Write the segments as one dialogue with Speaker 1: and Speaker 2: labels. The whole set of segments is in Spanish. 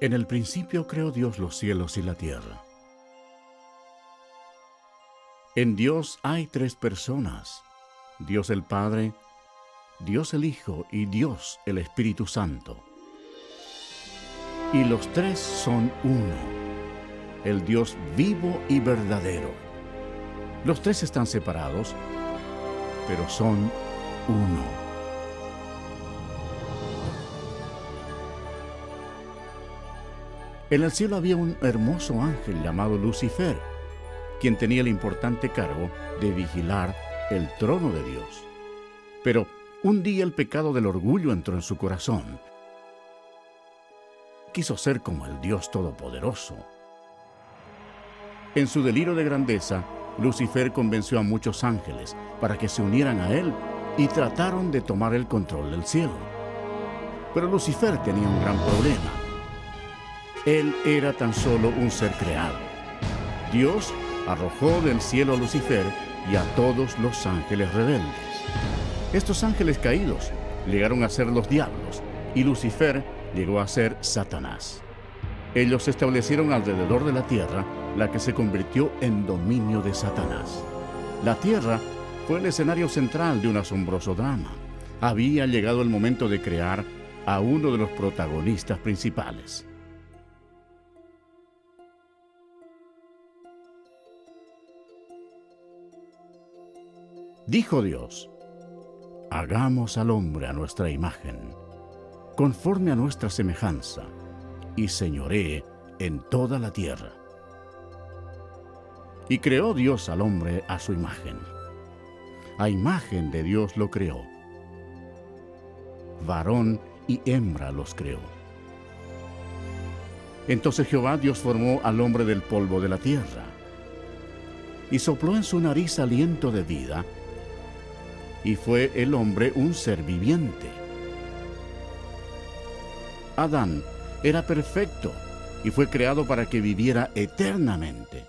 Speaker 1: En el principio creó Dios los cielos y la tierra. En Dios hay tres personas: Dios el Padre, Dios el Hijo y Dios el Espíritu Santo. Y los tres son uno, el Dios vivo y verdadero. Los tres están separados, pero son uno. En el cielo había un hermoso ángel llamado Lucifer, quien tenía el importante cargo de vigilar el trono de Dios. Pero un día el pecado del orgullo entró en su corazón. Quiso ser como el Dios Todopoderoso. En su delirio de grandeza, Lucifer convenció a muchos ángeles para que se unieran a él y trataron de tomar el control del cielo. Pero Lucifer tenía un gran problema. Él era tan solo un ser creado. Dios arrojó del cielo a Lucifer y a todos los ángeles rebeldes. Estos ángeles caídos llegaron a ser los diablos y Lucifer llegó a ser Satanás. Ellos se establecieron alrededor de la tierra, la que se convirtió en dominio de Satanás. La tierra fue el escenario central de un asombroso drama. Había llegado el momento de crear a uno de los protagonistas principales. Dijo Dios: hagamos al hombre a nuestra imagen, conforme a nuestra semejanza, y señoree en toda la tierra. Y creó Dios al hombre a su imagen. A imagen de Dios lo creó. Varón y hembra los creó. Entonces Jehová Dios formó al hombre del polvo de la tierra, y sopló en su nariz aliento de vida, y fue el hombre un ser viviente. Adán era perfecto y fue creado para que viviera eternamente.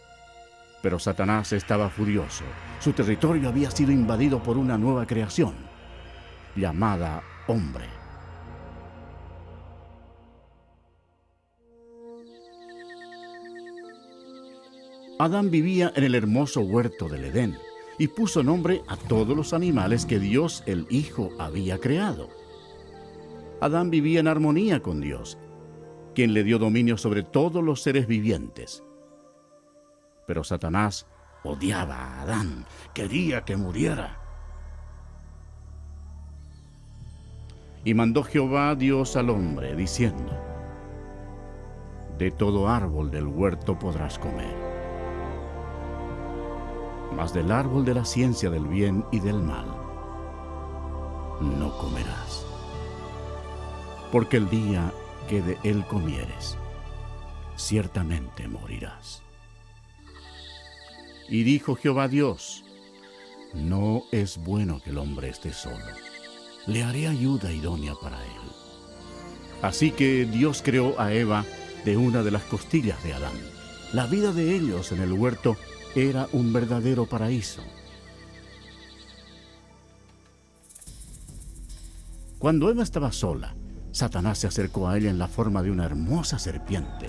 Speaker 1: Pero Satanás estaba furioso. Su territorio había sido invadido por una nueva creación, llamada hombre. Adán vivía en el hermoso huerto del Edén y puso nombre a todos los animales que Dios el Hijo había creado. Adán vivía en armonía con Dios, quien le dio dominio sobre todos los seres vivientes. Pero Satanás odiaba a Adán, quería que muriera. Y mandó Jehová Dios al hombre, diciendo: de todo árbol del huerto podrás comer, mas del árbol de la ciencia del bien y del mal no comerás, porque el día que de él comieres, ciertamente morirás. Y dijo Jehová Dios: no es bueno que el hombre esté solo, le haré ayuda idónea para él. Así que Dios creó a Eva de una de las costillas de Adán. La vida de ellos en el huerto era un verdadero paraíso. Cuando Eva estaba sola, Satanás se acercó a ella en la forma de una hermosa serpiente.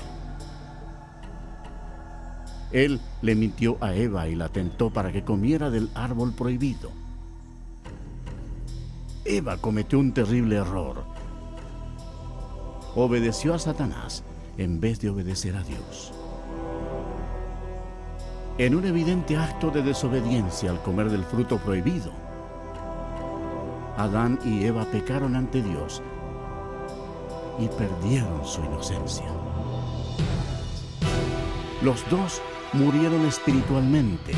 Speaker 1: Él le mintió a Eva y la tentó para que comiera del árbol prohibido. Eva cometió un terrible error. Obedeció a Satanás en vez de obedecer a Dios. En un evidente acto de desobediencia al comer del fruto prohibido, Adán y Eva pecaron ante Dios y perdieron su inocencia. Los dos murieron espiritualmente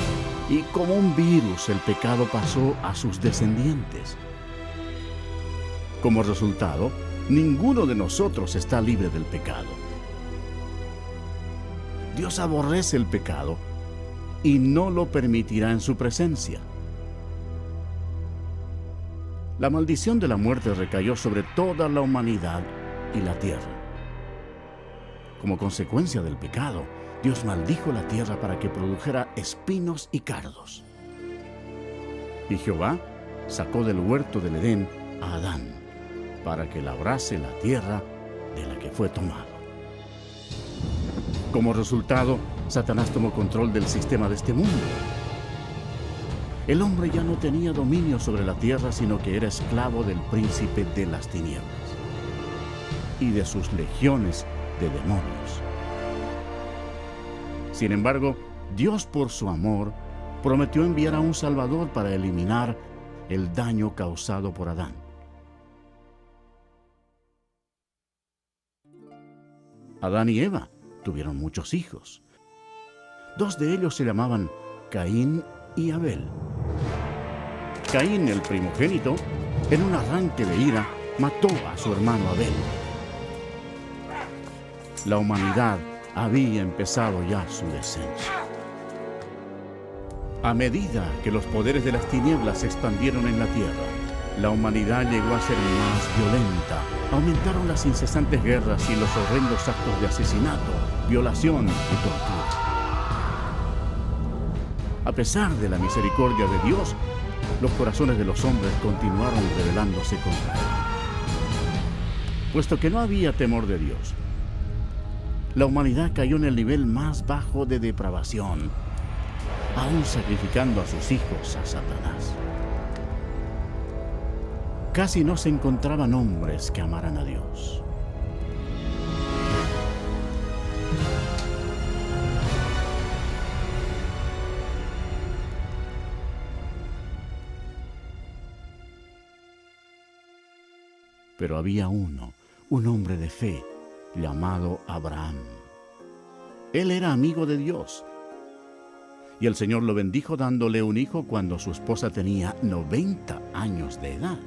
Speaker 1: y como un virus el pecado pasó a sus descendientes. Como resultado, ninguno de nosotros está libre del pecado. Dios aborrece el pecado y no lo permitirá en su presencia. La maldición de la muerte recayó sobre toda la humanidad y la tierra. Como consecuencia del pecado, Dios maldijo la tierra para que produjera espinos y cardos. Y Jehová sacó del huerto del Edén a Adán para que labrase la tierra de la que fue tomado. Como resultado, Satanás tomó control del sistema de este mundo. El hombre ya no tenía dominio sobre la tierra, sino que era esclavo del príncipe de las tinieblas y de sus legiones de demonios. Sin embargo, Dios, por su amor, prometió enviar a un Salvador para eliminar el daño causado por Adán. Adán y Eva tuvieron muchos hijos. 2 de ellos se llamaban Caín y Abel. Caín, el primogénito, en un arranque de ira, mató a su hermano Abel. La humanidad había empezado ya su descenso. A medida que los poderes de las tinieblas se expandieron en la tierra, la humanidad llegó a ser más violenta. Aumentaron las incesantes guerras y los horrendos actos de asesinato, violación y tortura. A pesar de la misericordia de Dios, los corazones de los hombres continuaron rebelándose contra Él. Puesto que no había temor de Dios, la humanidad cayó en el nivel más bajo de depravación, aún sacrificando a sus hijos a Satanás. Casi no se encontraban hombres que amaran a Dios. Pero había un hombre de fe, llamado Abraham. Él era amigo de Dios. Y el Señor lo bendijo dándole un hijo cuando su esposa tenía 90 años de edad.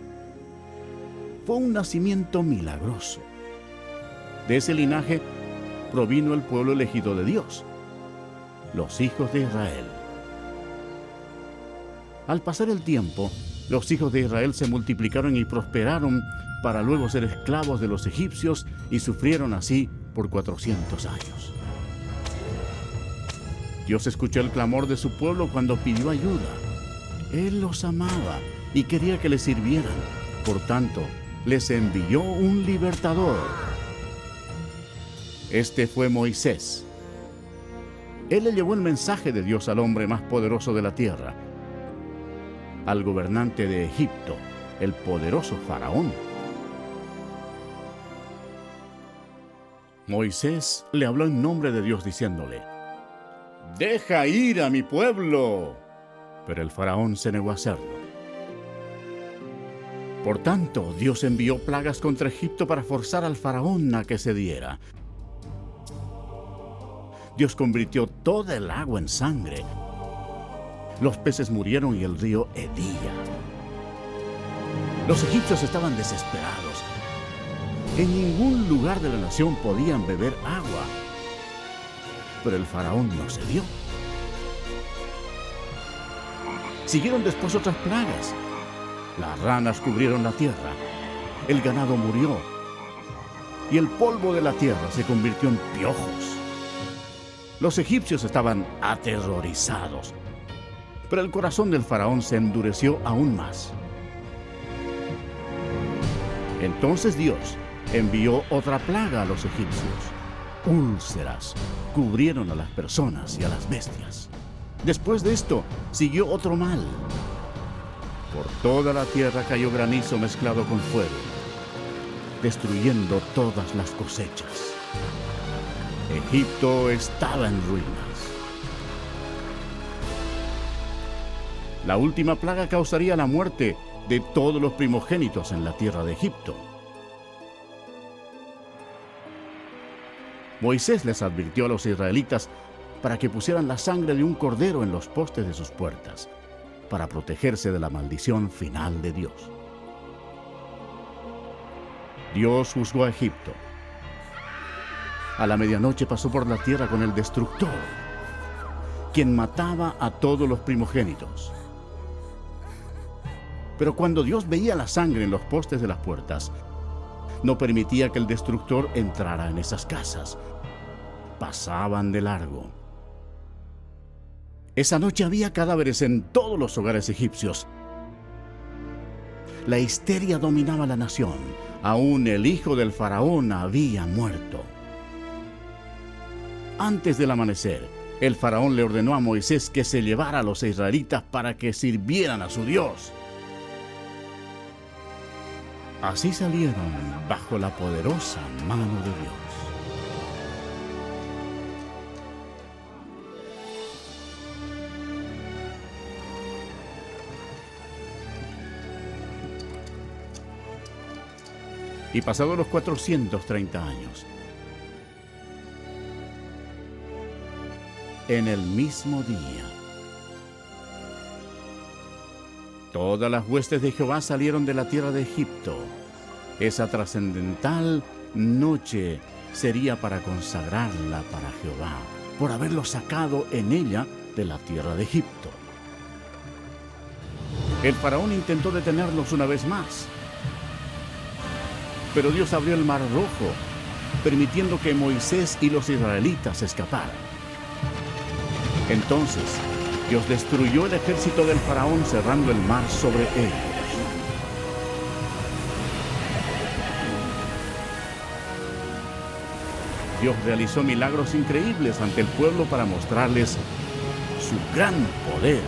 Speaker 1: Fue un nacimiento milagroso. De ese linaje provino el pueblo elegido de Dios, los hijos de Israel. Al pasar el tiempo, los hijos de Israel se multiplicaron y prosperaron para luego ser esclavos de los egipcios y sufrieron así por 400 años. Dios escuchó el clamor de su pueblo cuando pidió ayuda. Él los amaba y quería que le sirvieran. Por tanto, les envió un libertador. Este fue Moisés. Él le llevó el mensaje de Dios al hombre más poderoso de la tierra, al gobernante de Egipto, el poderoso Faraón. Moisés le habló en nombre de Dios diciéndole: «Deja ir a mi pueblo». Pero el Faraón se negó a hacerlo. Por tanto, Dios envió plagas contra Egipto para forzar al Faraón a que cediera. Dios convirtió toda el agua en sangre. Los peces murieron y el río hedía. Los egipcios estaban desesperados. En ningún lugar de la nación podían beber agua. Pero el Faraón no cedió. Siguieron después otras plagas. Las ranas cubrieron la tierra, el ganado murió, y el polvo de la tierra se convirtió en piojos. Los egipcios estaban aterrorizados, pero el corazón del Faraón se endureció aún más. Entonces Dios envió otra plaga a los egipcios. Úlceras cubrieron a las personas y a las bestias. Después de esto, siguió otro mal. Por toda la tierra cayó granizo mezclado con fuego, destruyendo todas las cosechas. Egipto estaba en ruinas. La última plaga causaría la muerte de todos los primogénitos en la tierra de Egipto. Moisés les advirtió a los israelitas para que pusieran la sangre de un cordero en los postes de sus puertas, para protegerse de la maldición final de Dios. Dios juzgó a Egipto. A la medianoche pasó por la tierra con el destructor, quien mataba a todos los primogénitos. Pero cuando Dios veía la sangre en los postes de las puertas, no permitía que el destructor entrara en esas casas. Pasaban de largo. Esa noche había cadáveres en todos los hogares egipcios. La histeria dominaba la nación. Aún el hijo del faraón había muerto. Antes del amanecer, el faraón le ordenó a Moisés que se llevara a los israelitas para que sirvieran a su Dios. Así salieron bajo la poderosa mano de Dios. Y pasados los 430 años, en el mismo día, todas las huestes de Jehová salieron de la tierra de Egipto. Esa trascendental noche sería para consagrarla para Jehová, por haberlos sacado en ella de la tierra de Egipto. El faraón intentó detenerlos una vez más, pero Dios abrió el mar rojo, permitiendo que Moisés y los israelitas escaparan. Entonces, Dios destruyó el ejército del faraón cerrando el mar sobre ellos. Dios realizó milagros increíbles ante el pueblo para mostrarles su gran poder.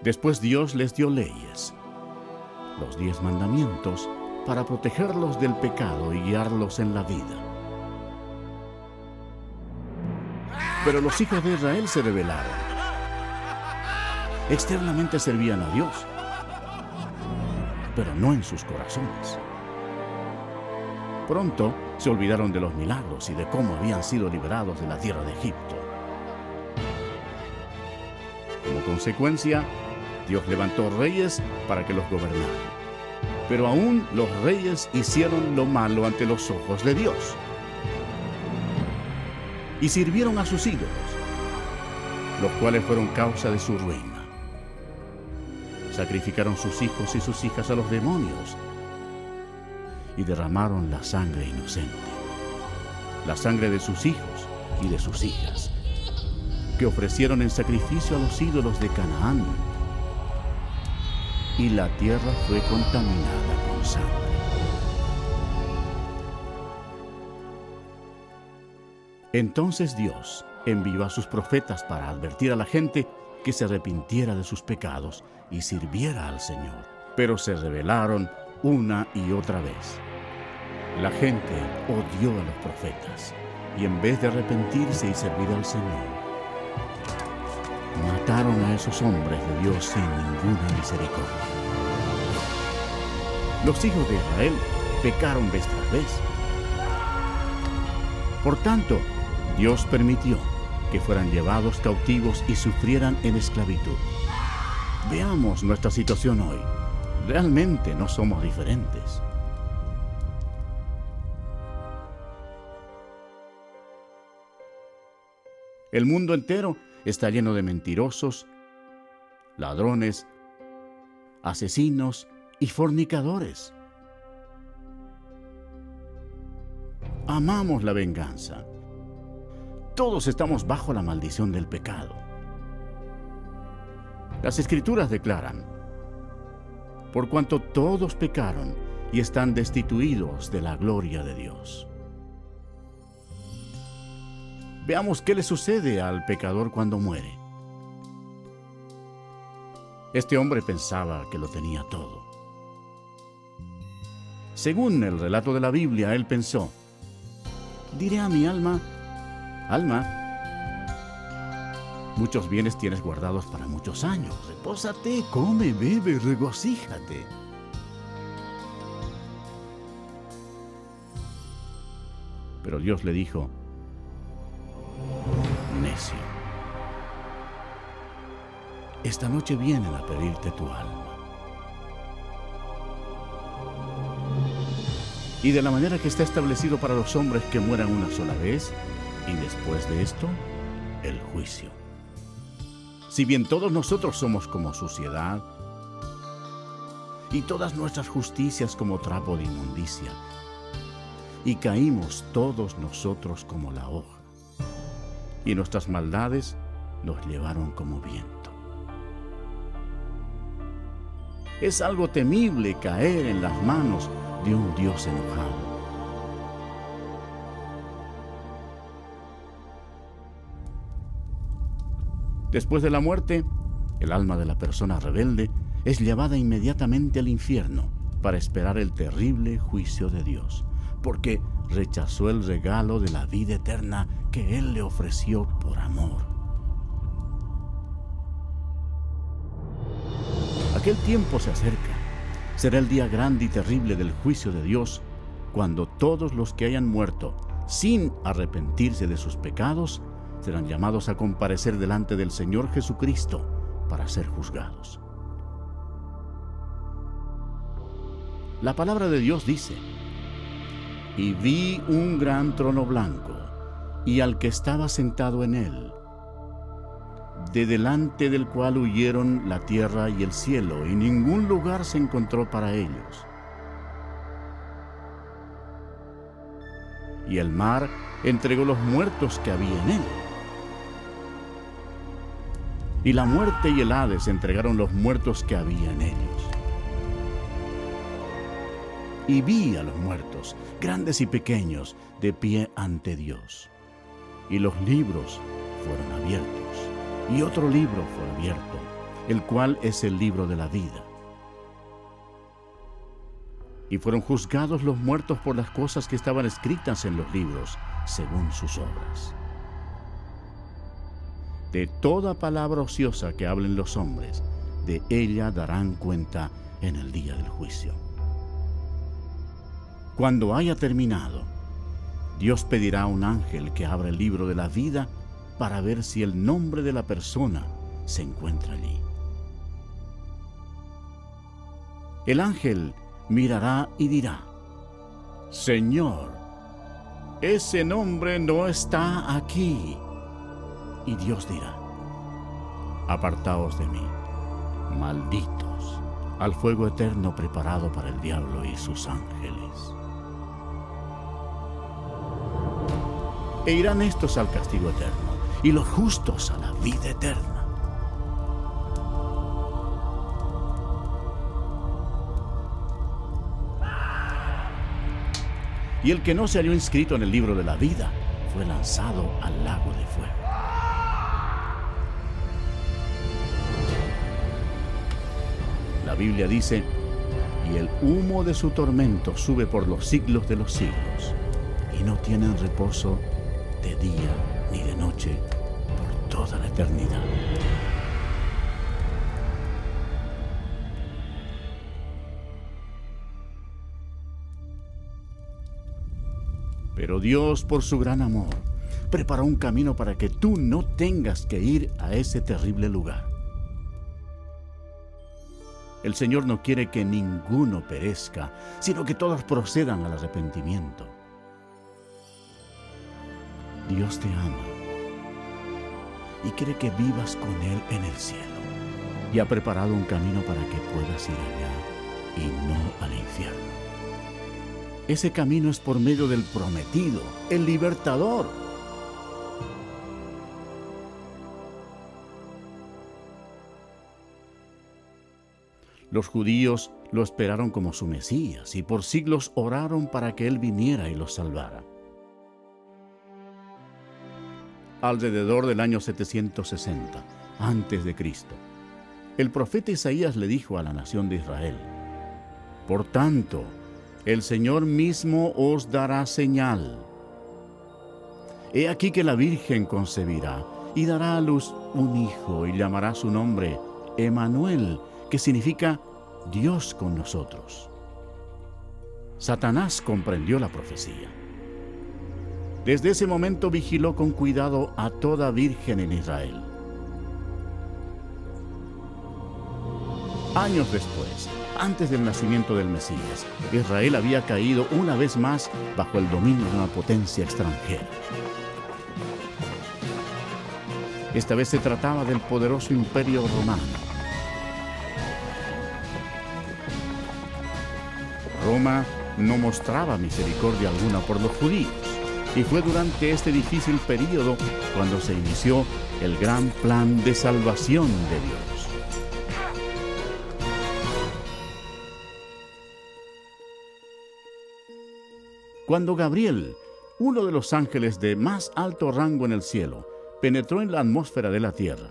Speaker 1: Después Dios les dio leyes, los 10 mandamientos, para protegerlos del pecado y guiarlos en la vida. Pero los hijos de Israel se rebelaron. Externamente servían a Dios, pero no en sus corazones. Pronto se olvidaron de los milagros y de cómo habían sido liberados de la tierra de Egipto. Como consecuencia, Dios levantó reyes para que los gobernaran. Pero aún los reyes hicieron lo malo ante los ojos de Dios y sirvieron a sus ídolos, los cuales fueron causa de su ruina. Sacrificaron sus hijos y sus hijas a los demonios y derramaron la sangre inocente, la sangre de sus hijos y de sus hijas, que ofrecieron en sacrificio a los ídolos de Canaán. Y la tierra fue contaminada con sangre. Entonces Dios envió a sus profetas para advertir a la gente que se arrepintiera de sus pecados y sirviera al Señor. Pero se rebelaron una y otra vez. La gente odió a los profetas y en vez de arrepentirse y servir al Señor, mataron a esos hombres de Dios sin ninguna misericordia. Los hijos de Israel pecaron vez tras vez. Por tanto, Dios permitió que fueran llevados cautivos y sufrieran en esclavitud. Veamos nuestra situación hoy. Realmente no somos diferentes. El mundo entero está lleno de mentirosos, ladrones, asesinos y fornicadores. Amamos la venganza. Todos estamos bajo la maldición del pecado. Las Escrituras declaran: por cuanto todos pecaron y están destituidos de la gloria de Dios. Veamos qué le sucede al pecador cuando muere. Este hombre pensaba que lo tenía todo. Según el relato de la Biblia, él pensó: diré a mi alma, alma, muchos bienes tienes guardados para muchos años. Repósate, come, bebe, regocíjate. Pero Dios le dijo: necio, esta noche vienen a pedirte tu alma. Y de la manera que está establecido para los hombres que mueran una sola vez, y después de esto, el juicio. Si bien todos nosotros somos como suciedad, y todas nuestras justicias como trapo de inmundicia, y caímos todos nosotros como la hoja, y nuestras maldades nos llevaron como viento. Es algo temible caer en las manos de un Dios enojado. Después de la muerte, el alma de la persona rebelde es llevada inmediatamente al infierno para esperar el terrible juicio de Dios, porque rechazó el regalo de la vida eterna que Él le ofreció por amor. Aquel tiempo se acerca. Será el día grande y terrible del juicio de Dios, cuando todos los que hayan muerto sin arrepentirse de sus pecados serán llamados a comparecer delante del Señor Jesucristo para ser juzgados. La palabra de Dios dice: «Y vi un gran trono blanco, y al que estaba sentado en él, de delante del cual huyeron la tierra y el cielo, y ningún lugar se encontró para ellos. Y el mar entregó los muertos que había en él. Y la muerte y el Hades entregaron los muertos que había en ellos. Y vi a los muertos, grandes y pequeños, de pie ante Dios. Y los libros fueron abiertos. Y otro libro fue abierto, el cual es el libro de la vida. Y fueron juzgados los muertos por las cosas que estaban escritas en los libros, según sus obras. De toda palabra ociosa que hablen los hombres, de ella darán cuenta en el día del juicio. Cuando haya terminado, Dios pedirá a un ángel que abra el libro de la vida para ver si el nombre de la persona se encuentra allí. El ángel mirará y dirá: «Señor, ese nombre no está aquí». Y Dios dirá: «Apartaos de mí, malditos, al fuego eterno preparado para el diablo y sus ángeles». E irán estos al castigo eterno, y los justos a la vida eterna. Y el que no se halló inscrito en el libro de la vida fue lanzado al lago de fuego. La Biblia dice: «Y el humo de su tormento sube por los siglos de los siglos, y no tienen reposo de día ni de noche por toda la eternidad». Pero Dios, por su gran amor, preparó un camino para que tú no tengas que ir a ese terrible lugar. El Señor no quiere que ninguno perezca, sino que todos procedan al arrepentimiento. Dios te ama y quiere que vivas con Él en el cielo, y ha preparado un camino para que puedas ir allá y no al infierno. Ese camino es por medio del prometido, el libertador. Los judíos lo esperaron como su Mesías y por siglos oraron para que Él viniera y los salvara. Alrededor del año 760 a.C., el profeta Isaías le dijo a la nación de Israel: «Por tanto, el Señor mismo os dará señal. He aquí que la Virgen concebirá y dará a luz un hijo, y llamará su nombre Emmanuel, que significa Dios con nosotros». Satanás comprendió la profecía. Desde ese momento vigiló con cuidado a toda virgen en Israel. Años después, antes del nacimiento del Mesías, Israel había caído una vez más bajo el dominio de una potencia extranjera. Esta vez se trataba del poderoso Imperio Romano. Roma no mostraba misericordia alguna por los judíos, y fue durante este difícil período cuando se inició el gran plan de salvación de Dios. Cuando Gabriel, uno de los ángeles de más alto rango en el cielo, penetró en la atmósfera de la tierra,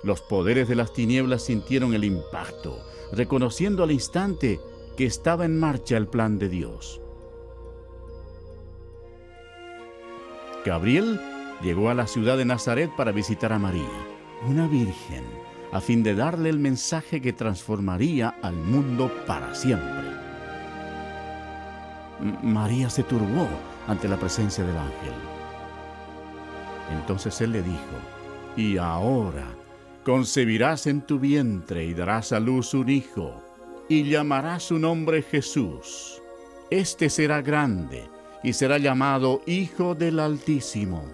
Speaker 1: los poderes de las tinieblas sintieron el impacto, reconociendo al instante que estaba en marcha el plan de Dios. Gabriel llegó a la ciudad de Nazaret para visitar a María, una virgen, a fin de darle el mensaje que transformaría al mundo para siempre. María se turbó ante la presencia del ángel. Entonces él le dijo: «Y ahora concebirás en tu vientre y darás a luz un hijo, y llamarás su nombre Jesús. Este será grande y será llamado Hijo del Altísimo,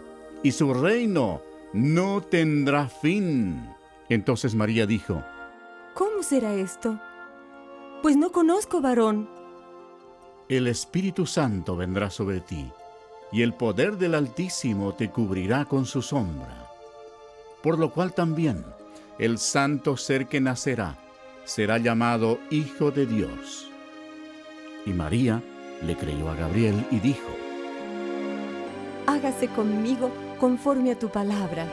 Speaker 1: y su reino no tendrá fin». Entonces María dijo:
Speaker 2: ¿Cómo será esto? Pues no conozco varón.
Speaker 1: «El Espíritu Santo vendrá sobre ti, y el poder del Altísimo te cubrirá con su sombra. Por lo cual también el santo ser que nacerá será llamado Hijo de Dios». Y María le creyó a Gabriel y dijo:
Speaker 2: «Hágase conmigo conforme a tu palabra».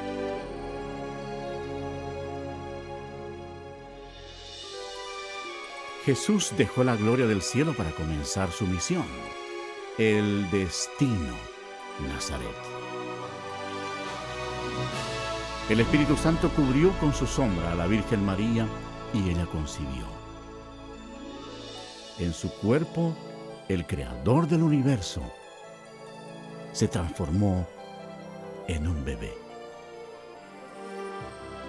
Speaker 1: Jesús dejó la gloria del cielo para comenzar su misión, el destino, Nazaret. El Espíritu Santo cubrió con su sombra a la Virgen María y ella concibió. En su cuerpo, el Creador del universo se transformó en un bebé.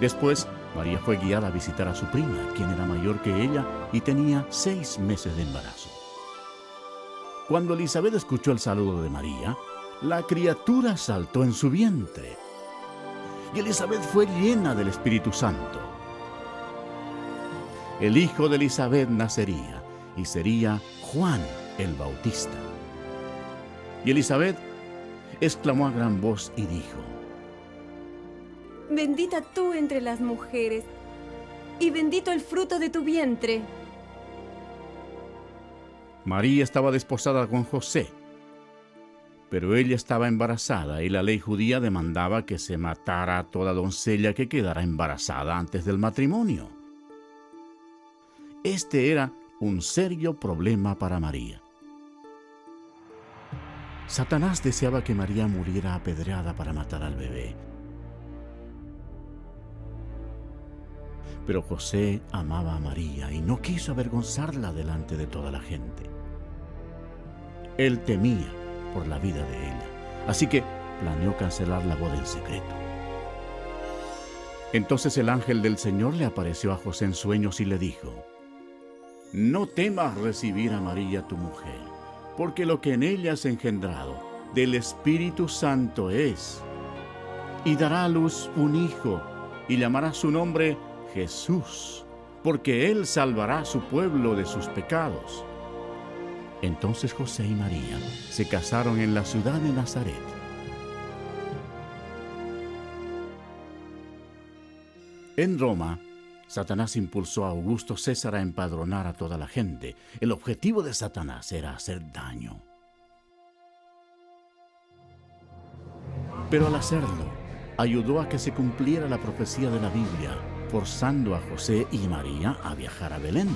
Speaker 1: Después, María fue guiada a visitar a su prima, quien era mayor que ella y tenía 6 meses de embarazo. Cuando Elisabet escuchó el saludo de María, la criatura saltó en su vientre. Y Elisabet fue llena del Espíritu Santo. El hijo de Elisabet nacería y sería Juan el Bautista. Y Elisabet exclamó a gran voz y dijo:
Speaker 2: «Bendita tú entre las mujeres, y bendito el fruto de tu vientre».
Speaker 1: María estaba desposada con José, pero ella estaba embarazada y la ley judía demandaba que se matara a toda doncella que quedara embarazada antes del matrimonio. Este era un serio problema para María. Satanás deseaba que María muriera apedreada para matar al bebé. Pero José amaba a María y no quiso avergonzarla delante de toda la gente. Él temía por la vida de ella, así que planeó cancelar la boda en secreto. Entonces el ángel del Señor le apareció a José en sueños y le dijo: «No temas recibir a María tu mujer, porque lo que en ella has engendrado del Espíritu Santo es, y dará a luz un hijo, y llamará su nombre Jesús, porque él salvará a su pueblo de sus pecados». Entonces José y María se casaron en la ciudad de Nazaret. En Roma, Satanás impulsó a Augusto César a empadronar a toda la gente. El objetivo de Satanás era hacer daño. Pero al hacerlo, ayudó a que se cumpliera la profecía de la Biblia, forzando a José y María a viajar a Belén,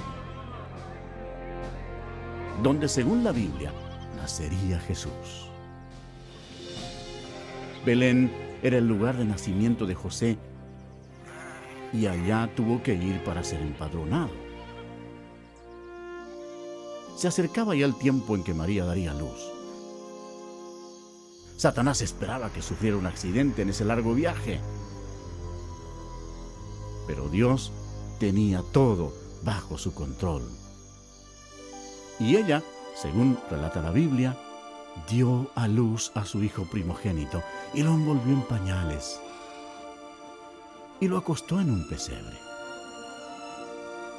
Speaker 1: donde según la Biblia nacería Jesús. Belén era el lugar de nacimiento de José y allá tuvo que ir para ser empadronado. Se acercaba ya el tiempo en que María daría luz. Satanás esperaba que sufriera un accidente en ese largo viaje, pero Dios tenía todo bajo su control. Y ella, según relata la Biblia, dio a luz a su hijo primogénito y lo envolvió en pañales y lo acostó en un pesebre,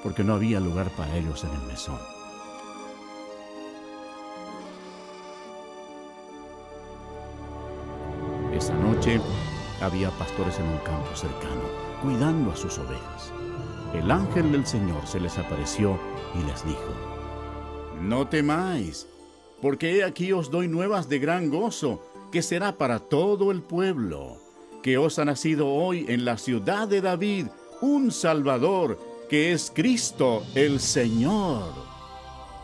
Speaker 1: porque no había lugar para ellos en el mesón. Esa noche había pastores en un campo cercano, cuidando a sus ovejas. El ángel del Señor se les apareció y les dijo: «No temáis, porque he aquí os doy nuevas de gran gozo, que será para todo el pueblo, que os ha nacido hoy en la ciudad de David un Salvador, que es Cristo el Señor.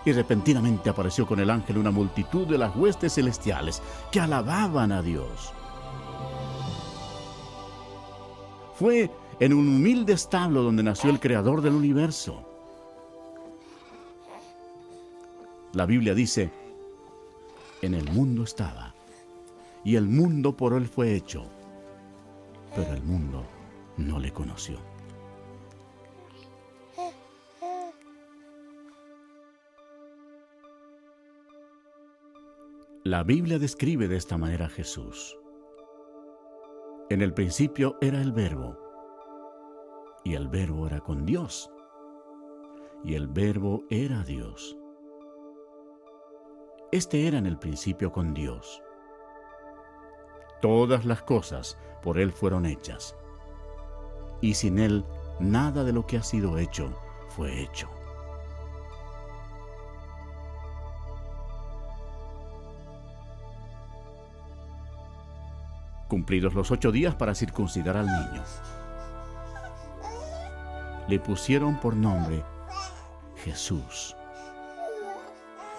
Speaker 1: Y repentinamente apareció con el ángel una multitud de las huestes celestiales que alababan a Dios. Fue en un humilde establo donde nació el Creador del universo. La Biblia dice: en el mundo estaba, y el mundo por él fue hecho, pero el mundo no le conoció. La Biblia describe de esta manera a Jesús. En el principio era el Verbo, y el Verbo era con Dios, y el Verbo era Dios. Este era en el principio con Dios. Todas las cosas por Él fueron hechas, y sin Él nada de lo que ha sido hecho fue hecho. Cumplidos los 8 días para circuncidar al niño, le pusieron por nombre Jesús,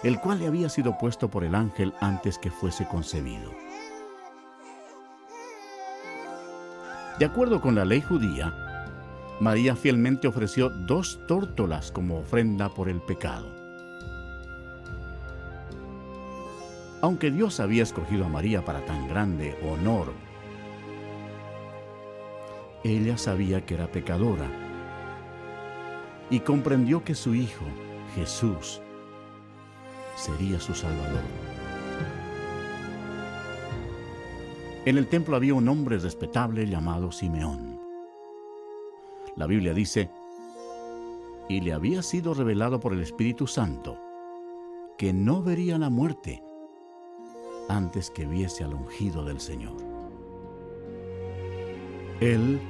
Speaker 1: el cual le había sido puesto por el ángel antes que fuese concebido. De acuerdo con la ley judía, María fielmente ofreció 2 tórtolas como ofrenda por el pecado. Aunque Dios había escogido a María para tan grande honor, ella sabía que era pecadora y comprendió que su Hijo, Jesús, sería su Salvador. En el templo había un hombre respetable llamado Simeón. La Biblia dice: y le había sido revelado por el Espíritu Santo que no vería la muerte antes que viese al ungido del Señor. Él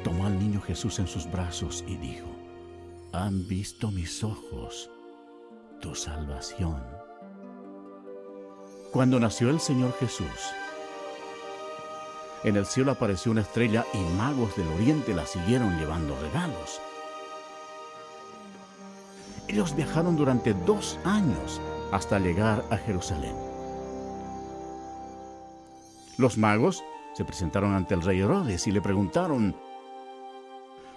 Speaker 1: tomó al niño Jesús en sus brazos y dijo: han visto mis ojos tu salvación. Cuando nació el Señor Jesús, en el cielo apareció una estrella y magos del oriente la siguieron llevando regalos. Ellos viajaron durante 2 años hasta llegar a Jerusalén. Los magos se presentaron ante el rey Herodes y le preguntaron: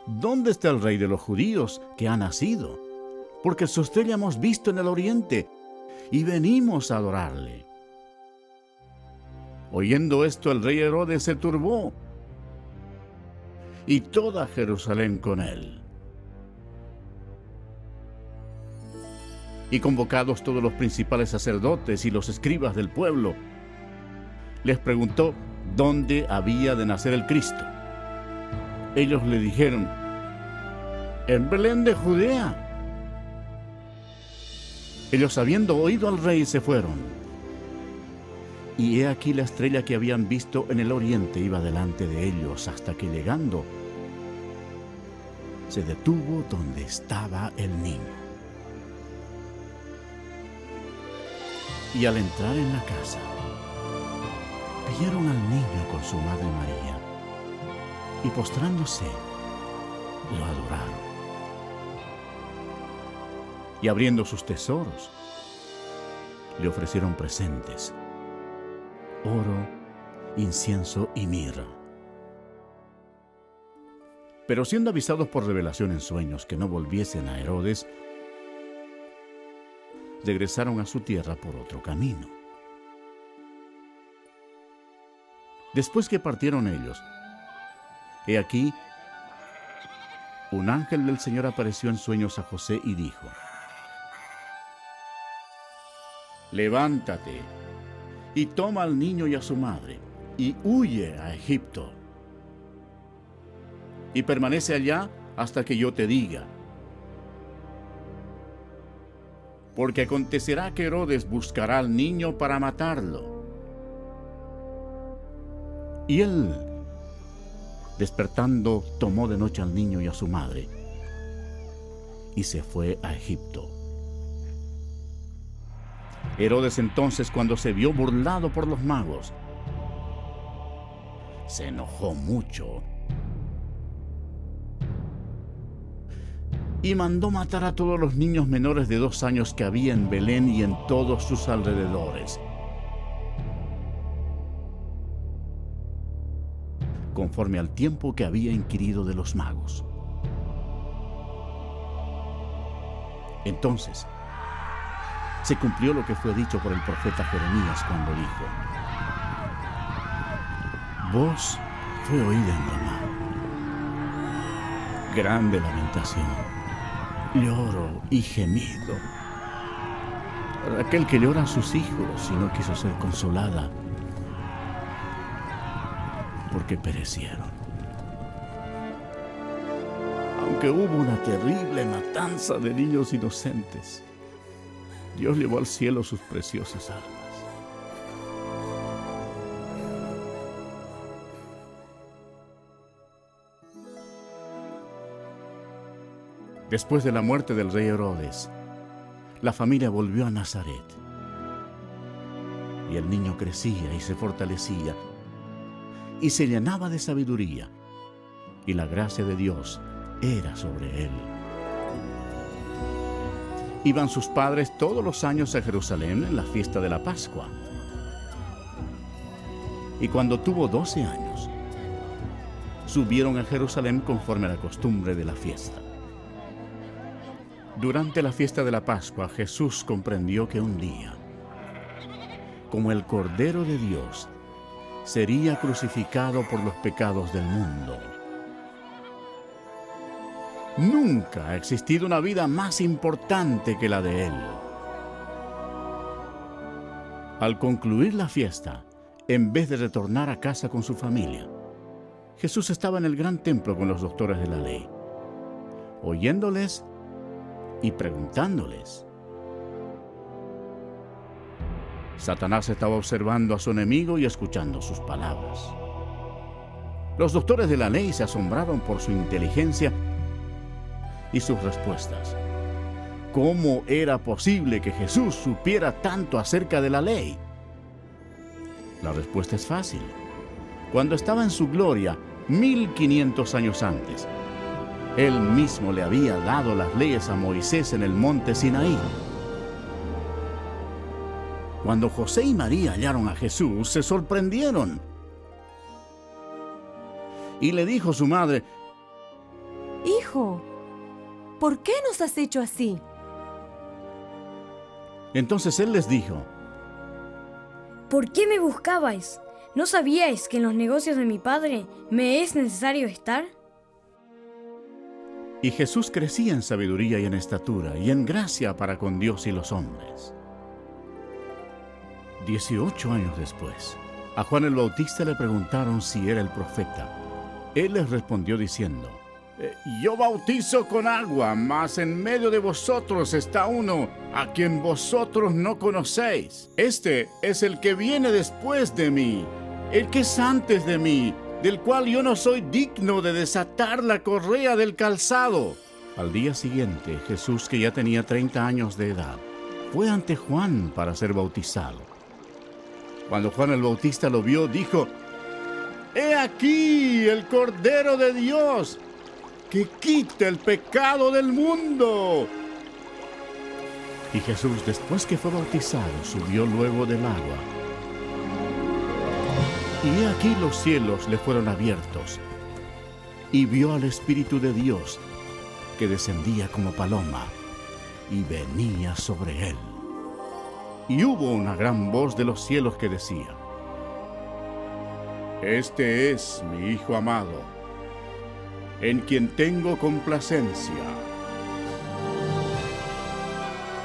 Speaker 1: ¿dónde está el rey de los judíos que ha nacido? Porque su estrella hemos visto en el oriente y venimos a adorarle. Oyendo esto, el rey Herodes se turbó, y toda Jerusalén con él. Y convocados todos los principales sacerdotes y los escribas del pueblo, les preguntó dónde había de nacer el Cristo. Ellos le dijeron: en Belén de Judea. Ellos, habiendo oído al rey, se fueron. Y he aquí la estrella que habían visto en el oriente iba delante de ellos, hasta que llegando, se detuvo donde estaba el niño. Y al entrar en la casa, vieron al niño con su madre María, y postrándose, lo adoraron. Y abriendo sus tesoros, le ofrecieron presentes: oro, incienso y mirra. Pero siendo avisados por revelación en sueños que no volviesen a Herodes, regresaron a su tierra por otro camino. Después que partieron ellos, he aquí, un ángel del Señor apareció en sueños a José y dijo: levántate y toma al niño y a su madre y huye a Egipto, y permanece allá hasta que yo te diga. Porque acontecerá que Herodes buscará al niño para matarlo. Y él, despertando, tomó de noche al niño y a su madre y se fue a Egipto. Herodes entonces, cuando se vio burlado por los magos, se enojó mucho y mandó matar a todos los niños menores de 2 años que había en Belén y en todos sus alrededores, conforme al tiempo que había inquirido de los magos. Entonces se cumplió lo que fue dicho por el profeta Jeremías cuando dijo: voz fue oída en Ramá, grande lamentación, lloro y gemido. Aquel que llora a sus hijos y no quiso ser consolada, porque perecieron. Aunque hubo una terrible matanza de niños inocentes, Dios llevó al cielo sus preciosas almas. Después de la muerte del rey Herodes, la familia volvió a Nazaret. Y el niño crecía y se fortalecía, y se llenaba de sabiduría, y la gracia de Dios era sobre él. Iban sus padres todos los años a Jerusalén en la fiesta de la Pascua. Y cuando tuvo 12 años, subieron a Jerusalén conforme a la costumbre de la fiesta. Durante la fiesta de la Pascua, Jesús comprendió que un día, como el Cordero de Dios, sería crucificado por los pecados del mundo. Nunca ha existido una vida más importante que la de Él. Al concluir la fiesta, en vez de retornar a casa con su familia, Jesús estaba en el gran templo con los doctores de la ley, oyéndoles y preguntándoles. Satanás estaba observando a su enemigo y escuchando sus palabras. Los doctores de la ley se asombraron por su inteligencia y sus respuestas. ¿Cómo era posible que Jesús supiera tanto acerca de la ley? La respuesta es fácil. Cuando estaba en su gloria, 1500 años antes, Él mismo le había dado las leyes a Moisés en el monte Sinaí. Cuando José y María hallaron a Jesús, se sorprendieron. Y le dijo su madre:
Speaker 2: Hijo, ¿por qué nos has hecho así?
Speaker 1: Entonces él les dijo:
Speaker 3: ¿Por qué me buscabais? ¿No sabíais que en los negocios de mi padre me es necesario estar?
Speaker 1: Y Jesús crecía en sabiduría y en estatura y en gracia para con Dios y los hombres. 18 años después, a Juan el Bautista le preguntaron si era el profeta. Él les respondió diciendo: Yo bautizo con agua, mas en medio de vosotros está uno a quien vosotros no conocéis. Este es el que viene después de mí, el que es antes de mí, del cual yo no soy digno de desatar la correa del calzado. Al día siguiente, Jesús, que ya tenía 30 años de edad, fue ante Juan para ser bautizado. Cuando Juan el Bautista lo vio, dijo: ¡He aquí el Cordero de Dios, que quita el pecado del mundo! Y Jesús, después que fue bautizado, subió luego del agua. Y he aquí los cielos le fueron abiertos, y vio al Espíritu de Dios, que descendía como paloma, y venía sobre él. Y hubo una gran voz de los cielos que decía: Este es mi Hijo amado, en quien tengo complacencia.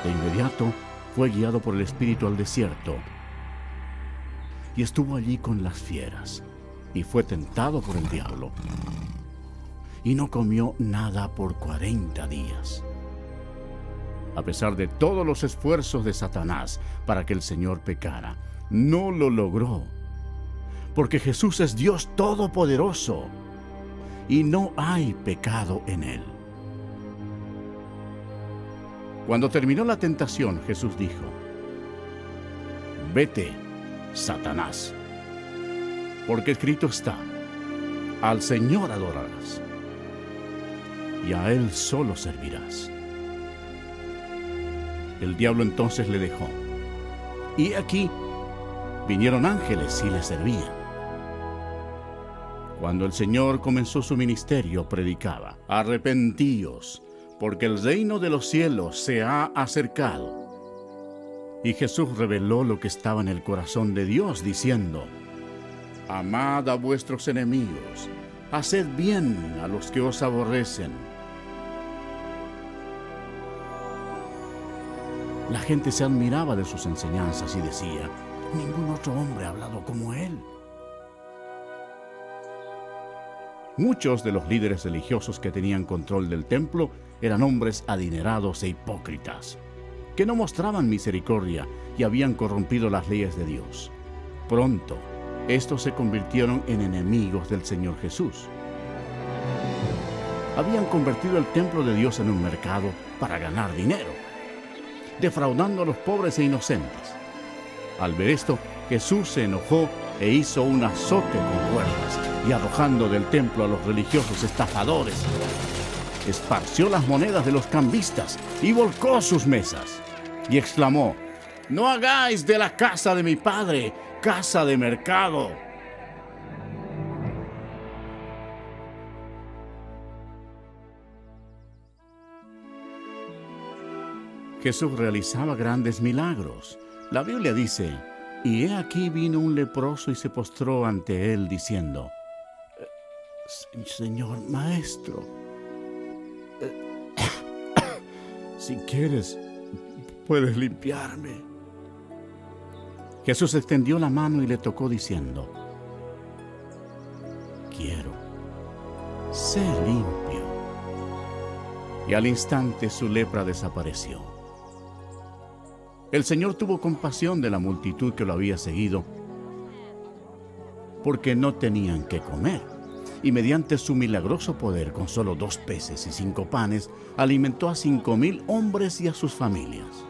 Speaker 1: De inmediato fue guiado por el Espíritu al desierto, y estuvo allí con las fieras, y fue tentado por el diablo, y no comió nada por 40 días. A pesar de todos los esfuerzos de Satanás para que el Señor pecara, no lo logró, porque Jesús es Dios Todopoderoso, y no hay pecado en Él. Cuando terminó la tentación, Jesús dijo: vete, Satanás, porque escrito está, al Señor adorarás, y a Él solo servirás. El diablo entonces le dejó, y aquí vinieron ángeles y le servían. Cuando el Señor comenzó su ministerio, predicaba: arrepentíos, porque el reino de los cielos se ha acercado. Y Jesús reveló lo que estaba en el corazón de Dios, diciendo: amad a vuestros enemigos, haced bien a los que os aborrecen. La gente se admiraba de sus enseñanzas y decía: ningún otro hombre ha hablado como él. Muchos de los líderes religiosos que tenían control del templo eran hombres adinerados e hipócritas, que no mostraban misericordia y habían corrompido las leyes de Dios. Pronto, estos se convirtieron en enemigos del Señor Jesús. Habían convertido el templo de Dios en un mercado para ganar dinero, defraudando a los pobres e inocentes. Al ver esto, Jesús se enojó e hizo un azote con cuerdas, y arrojando del templo a los religiosos estafadores, esparció las monedas de los cambistas y volcó sus mesas, y exclamó: no hagáis de la casa de mi padre casa de mercado. Jesús realizaba grandes milagros. La Biblia dice: y he aquí vino un leproso y se postró ante él diciendo: Señor Maestro, si quieres, puedes limpiarme. Jesús extendió la mano y le tocó diciendo: quiero, sé limpio. Y al instante su lepra desapareció. El Señor tuvo compasión de la multitud que lo había seguido, porque no tenían qué comer, y mediante su milagroso poder, con solo 2 peces y 5 panes, alimentó a 5,000 hombres y a sus familias.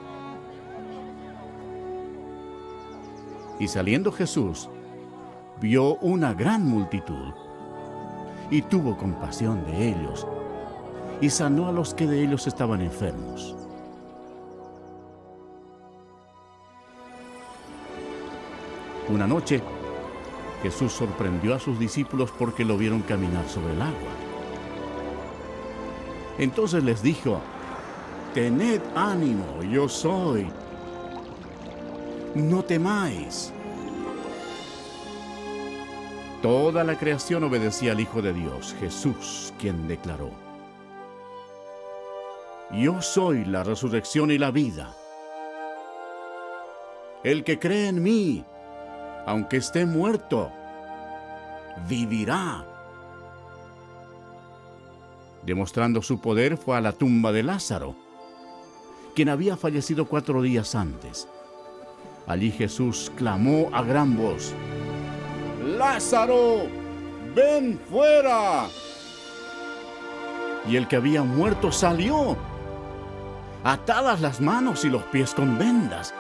Speaker 1: Y saliendo Jesús, vio una gran multitud, y tuvo compasión de ellos, y sanó a los que de ellos estaban enfermos. Una noche, Jesús sorprendió a sus discípulos porque lo vieron caminar sobre el agua. Entonces les dijo: tened ánimo, yo soy. No temáis. Toda la creación obedecía al Hijo de Dios, Jesús, quien declaró: yo soy la resurrección y la vida. El que cree en mí, aunque esté muerto, vivirá. Demostrando su poder, fue a la tumba de Lázaro, quien había fallecido 4 días antes. Allí Jesús clamó a gran voz: ¡Lázaro, ven fuera! Y el que había muerto salió, atadas las manos y los pies con vendas.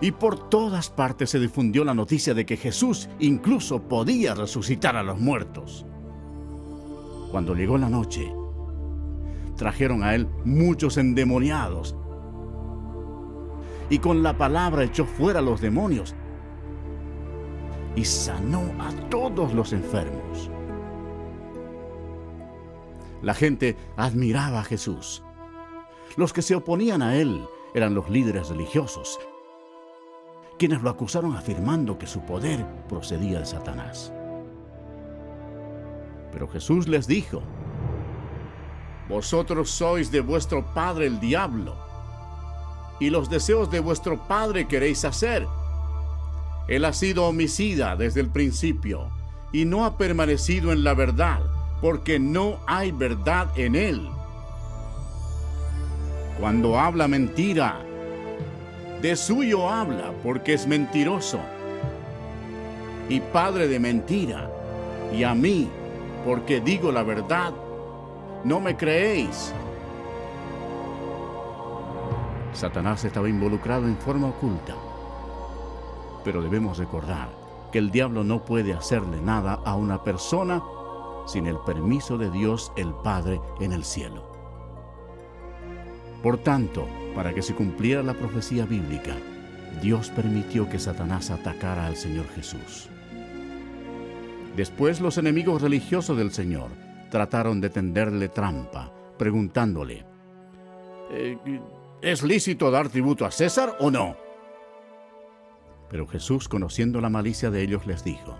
Speaker 1: Y por todas partes se difundió la noticia de que Jesús incluso podía resucitar a los muertos. Cuando llegó la noche, trajeron a él muchos endemoniados, y con la palabra echó fuera a los demonios y sanó a todos los enfermos. La gente admiraba a Jesús. Los que se oponían a él eran los líderes religiosos, quienes lo acusaron afirmando que su poder procedía de Satanás. Pero Jesús les dijo: vosotros sois de vuestro padre el diablo, y los deseos de vuestro padre queréis hacer. Él ha sido homicida desde el principio, y no ha permanecido en la verdad, porque no hay verdad en él. Cuando habla mentira, de suyo habla, porque es mentiroso y padre de mentira. Y a mí, porque digo la verdad, no me creéis. Satanás estaba involucrado en forma oculta. Pero debemos recordar que el diablo no puede hacerle nada a una persona sin el permiso de Dios el Padre en el cielo. Por tanto, para que se cumpliera la profecía bíblica, Dios permitió que Satanás atacara al Señor Jesús. Después los enemigos religiosos del Señor trataron de tenderle trampa, preguntándole, ¿es lícito dar tributo a César o no? Pero Jesús, conociendo la malicia de ellos, les dijo,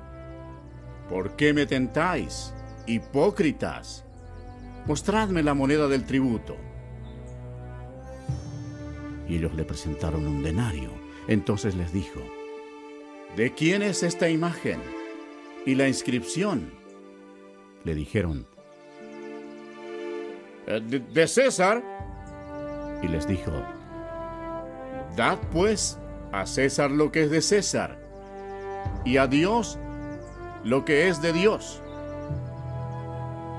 Speaker 1: ¿por qué me tentáis, hipócritas? Mostradme la moneda del tributo. Y ellos le presentaron un denario. Entonces les dijo, ¿de quién es esta imagen y la inscripción? Le dijeron, de César. Y les dijo, dad pues a César lo que es de César, y a Dios lo que es de Dios.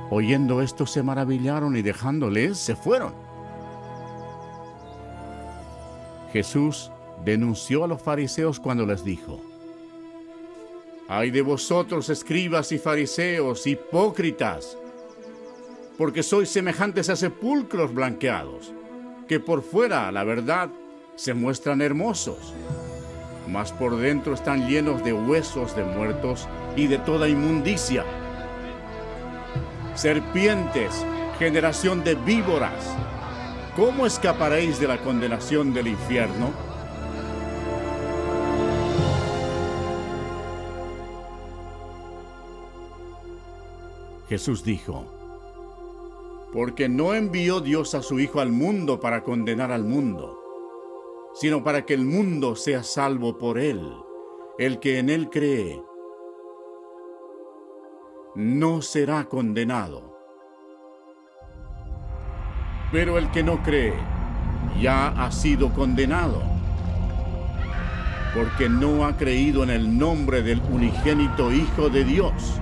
Speaker 1: Oyendo esto se maravillaron y dejándoles se fueron. Jesús denunció a los fariseos cuando les dijo, ¡ay de vosotros, escribas y fariseos, hipócritas! Porque sois semejantes a sepulcros blanqueados, que por fuera, la verdad, se muestran hermosos, mas por dentro están llenos de huesos de muertos y de toda inmundicia. Serpientes, generación de víboras, ¿cómo escaparéis de la condenación del infierno? Jesús dijo, porque no envió Dios a su Hijo al mundo para condenar al mundo, sino para que el mundo sea salvo por él. El que en él cree no será condenado. Pero el que no cree ya ha sido condenado, porque no ha creído en el nombre del unigénito Hijo de Dios.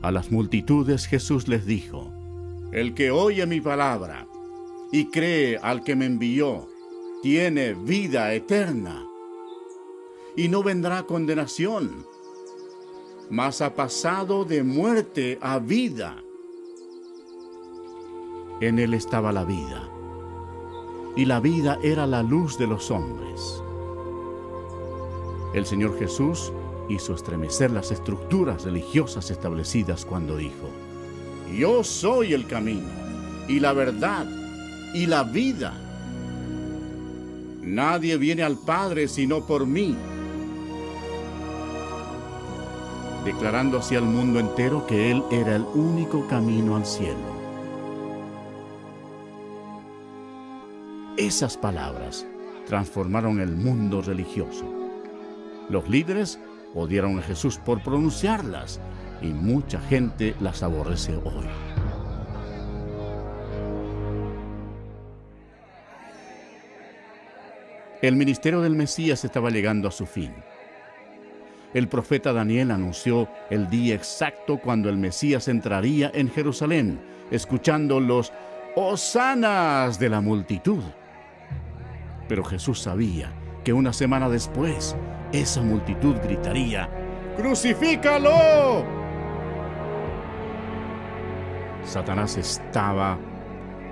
Speaker 1: A las multitudes Jesús les dijo, el que oye mi palabra y cree al que me envió, tiene vida eterna, y no vendrá condenación, mas ha pasado de muerte a vida. En él estaba la vida, y la vida era la luz de los hombres. El Señor Jesús hizo estremecer las estructuras religiosas establecidas cuando dijo, yo soy el camino, y la verdad, y la vida. Nadie viene al Padre sino por mí. Declarando así al mundo entero que Él era el único camino al cielo. Esas palabras transformaron el mundo religioso. Los líderes odiaron a Jesús por pronunciarlas, y mucha gente las aborrece hoy. El ministerio del Mesías estaba llegando a su fin. El profeta Daniel anunció el día exacto cuando el Mesías entraría en Jerusalén, escuchando los hosanas de la multitud. Pero Jesús sabía que una semana después, esa multitud gritaría, ¡crucifícalo! Satanás estaba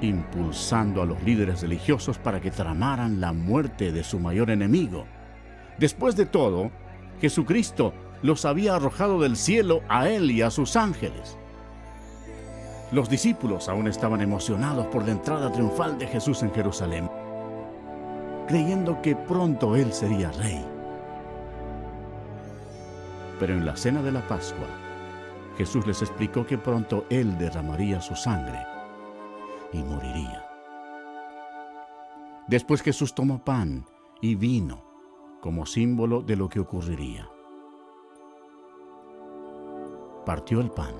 Speaker 1: impulsando a los líderes religiosos para que tramaran la muerte de su mayor enemigo. Después de todo, Jesucristo los había arrojado del cielo a él y a sus ángeles. Los discípulos aún estaban emocionados por la entrada triunfal de Jesús en Jerusalén, creyendo que pronto él sería rey. Pero en la cena de la Pascua, Jesús les explicó que pronto él derramaría su sangre y moriría. Después Jesús tomó pan y vino como símbolo de lo que ocurriría. Partió el pan,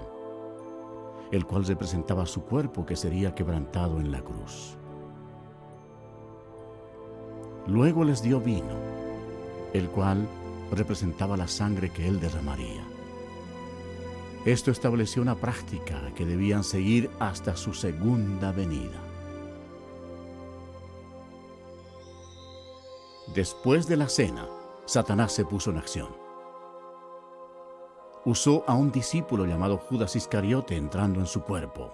Speaker 1: el cual representaba su cuerpo que sería quebrantado en la cruz. Luego les dio vino, el cual representaba la sangre que él derramaría. Esto estableció una práctica que debían seguir hasta su segunda venida. Después de la cena, Satanás se puso en acción. Usó a un discípulo llamado Judas Iscariote entrando en su cuerpo.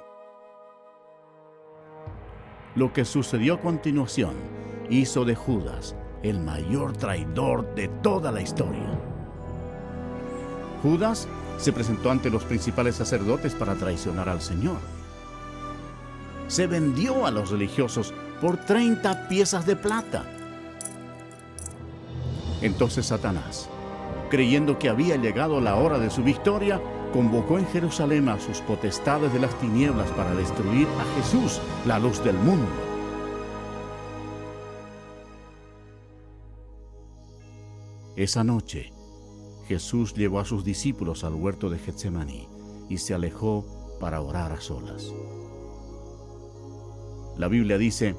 Speaker 1: Lo que sucedió a continuación hizo de Judas el mayor traidor de toda la historia. Judas se presentó ante los principales sacerdotes para traicionar al Señor. Se vendió a los religiosos por 30 piezas de plata. Entonces Satanás, creyendo que había llegado la hora de su victoria, convocó en Jerusalén a sus potestades de las tinieblas para destruir a Jesús, la luz del mundo. Esa noche, Jesús llevó a sus discípulos al huerto de Getsemaní y se alejó para orar a solas. La Biblia dice,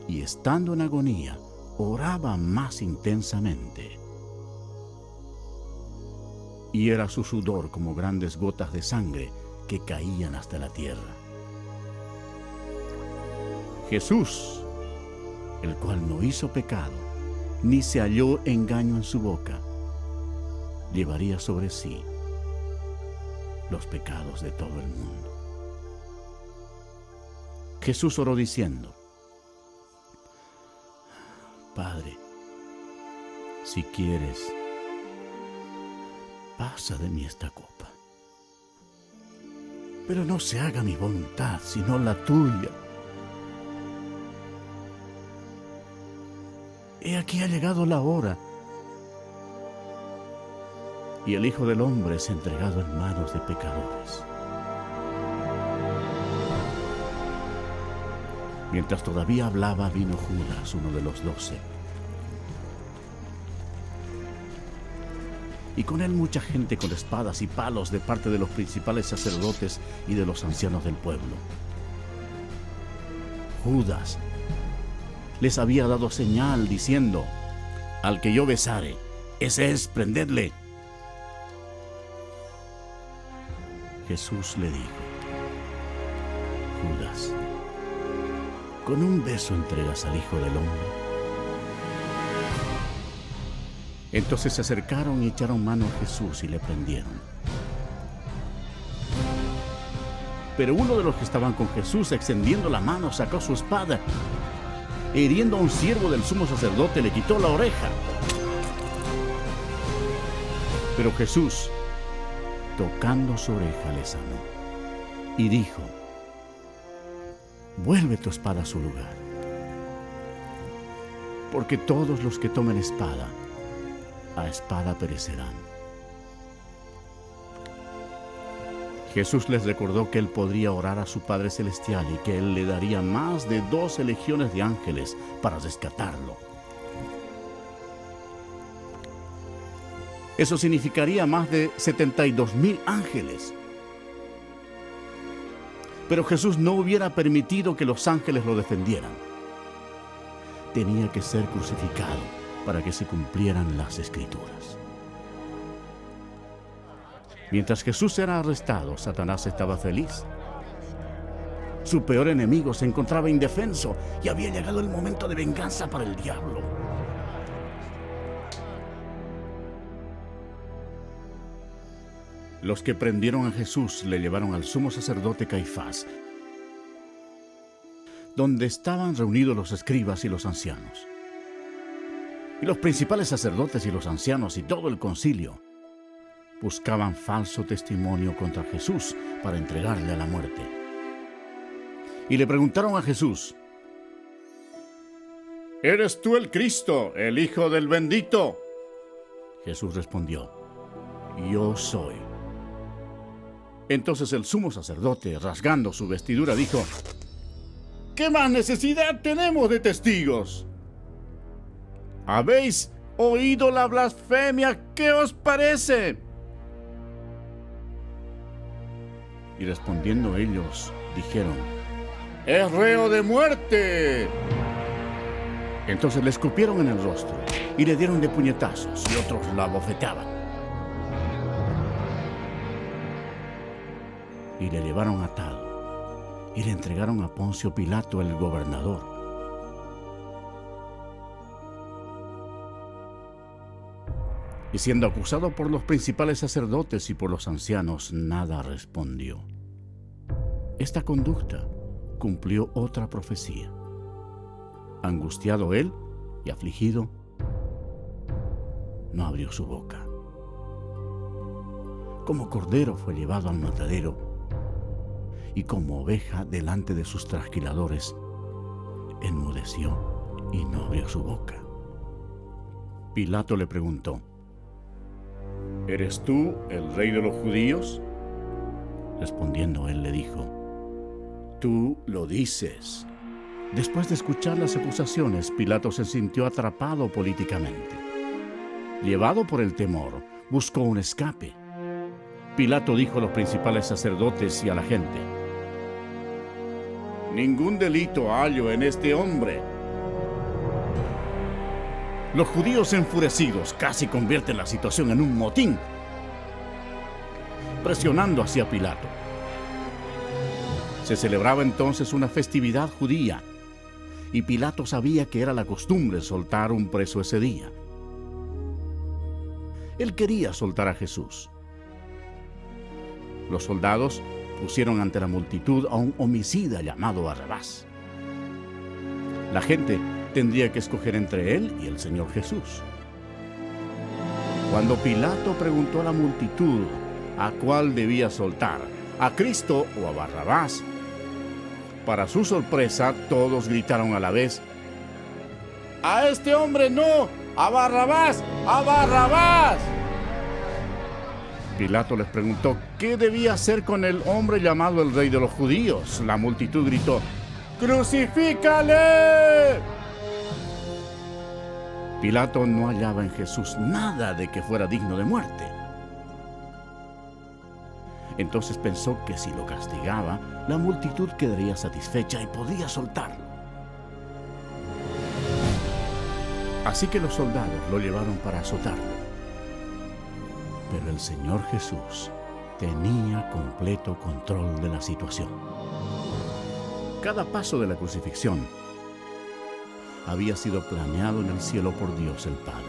Speaker 1: y estando en agonía, oraba más intensamente. Y era su sudor como grandes gotas de sangre que caían hasta la tierra. Jesús, el cual no hizo pecado, ni se halló engaño en su boca, llevaría sobre sí los pecados de todo el mundo. Jesús oró diciendo, Padre, si quieres, pasa de mí esta copa. Pero no se haga mi voluntad, sino la tuya. He aquí ha llegado la hora, y el Hijo del Hombre es entregado en manos de pecadores. Mientras todavía hablaba, vino Judas, uno de los 12. Y con él mucha gente con espadas y palos de parte de los principales sacerdotes y de los ancianos del pueblo. Judas les había dado señal diciendo, al que yo besare, ese es, prendedle. Jesús le dijo, Judas, ¿con un beso entregas al Hijo del Hombre? Entonces se acercaron y echaron mano a Jesús y le prendieron. Pero uno de los que estaban con Jesús, extendiendo la mano, sacó su espada. Hiriendo a un siervo del sumo sacerdote, le quitó la oreja. Pero Jesús, tocando su oreja, le sanó. Y dijo, vuelve tu espada a su lugar. Porque todos los que tomen espada, a espada perecerán. Jesús les recordó que él podría orar a su Padre Celestial y que él le daría más de 12 legiones de ángeles para rescatarlo. Eso significaría más de 72,000 ángeles. Pero Jesús no hubiera permitido que los ángeles lo defendieran. Tenía que ser crucificado para que se cumplieran las Escrituras. Mientras Jesús era arrestado, Satanás estaba feliz. Su peor enemigo se encontraba indefenso y había llegado el momento de venganza para el diablo. Los que prendieron a Jesús le llevaron al sumo sacerdote Caifás, donde estaban reunidos los escribas y los ancianos. Y los principales sacerdotes y los ancianos y todo el concilio buscaban falso testimonio contra Jesús para entregarle a la muerte. Y le preguntaron a Jesús, ¿eres tú el Cristo, el Hijo del Bendito? Jesús respondió, yo soy. Entonces el sumo sacerdote, rasgando su vestidura, dijo, ¿qué más necesidad tenemos de testigos? ¿Habéis oído la blasfemia? ¿Qué os parece? Y respondiendo ellos, dijeron, ¡es reo de muerte! Entonces le escupieron en el rostro y le dieron de puñetazos y otros la abofeteaban. y le llevaron atado y le entregaron a Poncio Pilato, el gobernador. Y siendo acusado por los principales sacerdotes y por los ancianos, nada respondió. Esta conducta cumplió otra profecía. Angustiado él y afligido, no abrió su boca. Como cordero fue llevado al matadero, y como oveja delante de sus trasquiladores, enmudeció y no abrió su boca. Pilato le preguntó: ¿Eres tú el rey de los judíos? Respondiendo él le dijo: Tú lo dices. Después de escuchar las acusaciones, Pilato se sintió atrapado políticamente. Llevado por el temor, buscó un escape. Pilato dijo a los principales sacerdotes y a la gente: Ningún delito hallo en este hombre. Los judíos enfurecidos casi convierten la situación en un motín, presionando hacia Pilato. Se celebraba entonces una festividad judía, y Pilato sabía que era la costumbre soltar un preso ese día. Él quería soltar a Jesús. Los soldados pusieron ante la multitud a un homicida llamado Barrabás. La gente tendría que escoger entre él y el Señor Jesús. Cuando Pilato preguntó a la multitud a cuál debía soltar, a Cristo o a Barrabás, para su sorpresa todos gritaron a la vez: ¡A este hombre no! ¡A Barrabás! ¡A Barrabás! Pilato les preguntó qué debía hacer con el hombre llamado el Rey de los Judíos. La multitud gritó: ¡Crucifícale! Pilato no hallaba en Jesús nada de que fuera digno de muerte. Entonces pensó que si lo castigaba, la multitud quedaría satisfecha y podía soltarlo. Así que los soldados lo llevaron para azotarlo. Pero el Señor Jesús tenía completo control de la situación. Cada paso de la crucifixión había sido planeado en el cielo por Dios el Padre,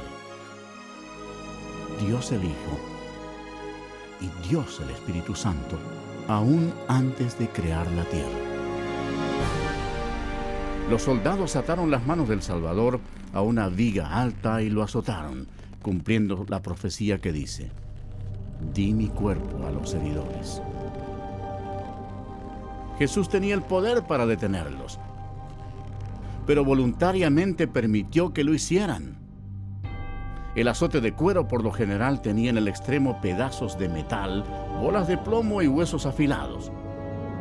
Speaker 1: Dios el Hijo y Dios el Espíritu Santo, aún antes de crear la tierra. Los soldados ataron las manos del Salvador a una viga alta y lo azotaron, cumpliendo la profecía que dice: Di mi cuerpo a los heridores. Jesús tenía el poder para detenerlos, pero voluntariamente permitió que lo hicieran. El azote de cuero por lo general tenía en el extremo pedazos de metal, bolas de plomo y huesos afilados.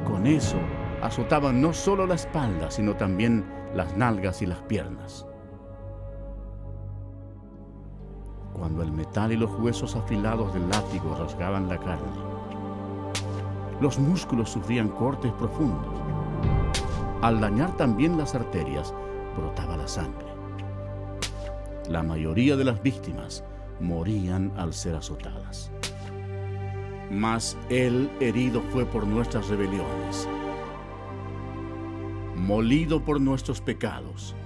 Speaker 1: Con eso azotaban no solo la espalda, sino también las nalgas y las piernas. Cuando el metal y los huesos afilados del látigo rasgaban la carne, los músculos sufrían cortes profundos. Al dañar también las arterias, brotaba la sangre. La mayoría de las víctimas morían al ser azotadas. Mas Él herido fue por nuestras rebeliones, molido por nuestros pecados.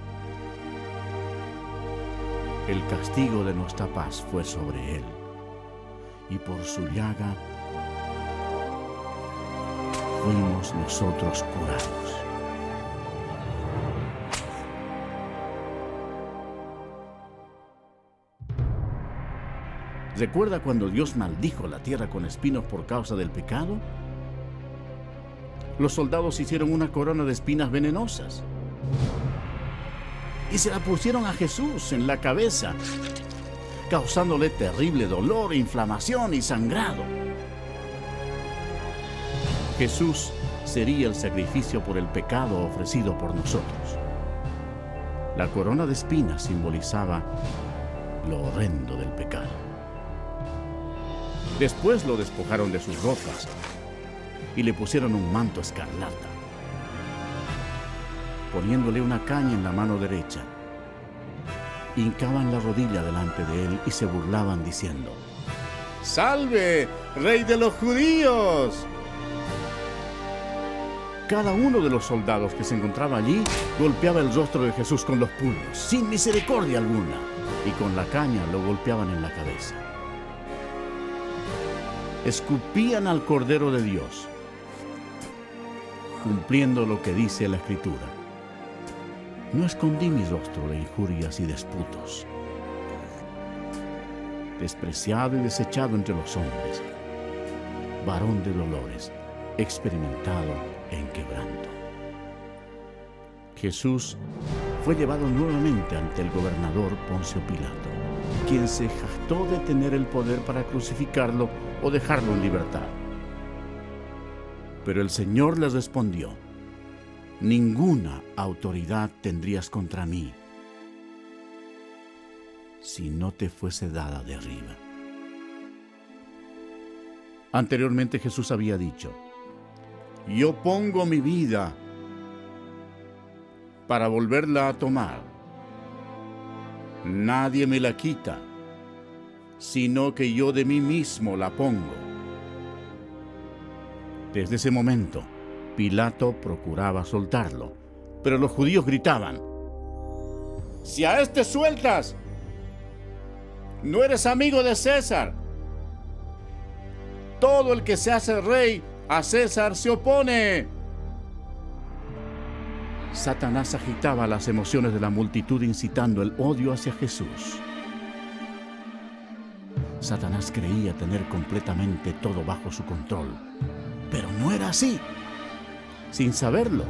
Speaker 1: El castigo de nuestra paz fue sobre Él, y por su llaga fuimos nosotros curados. ¿Recuerda cuando Dios maldijo la tierra con espinos por causa del pecado? Los soldados hicieron una corona de espinas venenosas y se la pusieron a Jesús en la cabeza, causándole terrible dolor, inflamación y sangrado. Jesús sería el sacrificio por el pecado ofrecido por nosotros. La corona de espinas simbolizaba lo horrendo del pecado. Después lo despojaron de sus ropas y le pusieron un manto escarlata, poniéndole una caña en la mano derecha. Hincaban la rodilla delante de él y se burlaban diciendo: ¡Salve, Rey de los Judíos! Cada uno de los soldados que se encontraba allí golpeaba el rostro de Jesús con los puños, sin misericordia alguna, y con la caña lo golpeaban en la cabeza. Escupían al Cordero de Dios, cumpliendo lo que dice la Escritura. No escondí mi rostro de injurias y disputos. Despreciado y desechado entre los hombres, varón de dolores, experimentado en quebranto. Jesús fue llevado nuevamente ante el gobernador Poncio Pilato, quien se jactó de tener el poder para crucificarlo o dejarlo en libertad. Pero el Señor les respondió: ninguna autoridad tendrías contra mí si no te fuese dada de arriba. Anteriormente Jesús había dicho: yo pongo mi vida para volverla a tomar. Nadie me la quita, sino que yo de mí mismo la pongo. Desde ese momento, Pilato procuraba soltarlo, pero los judíos gritaban: si a este sueltas, no eres amigo de César. Todo el que se hace rey a César se opone. Satanás agitaba las emociones de la multitud, incitando el odio hacia Jesús. Satanás creía tener completamente todo bajo su control, pero no era así. Sin saberlo,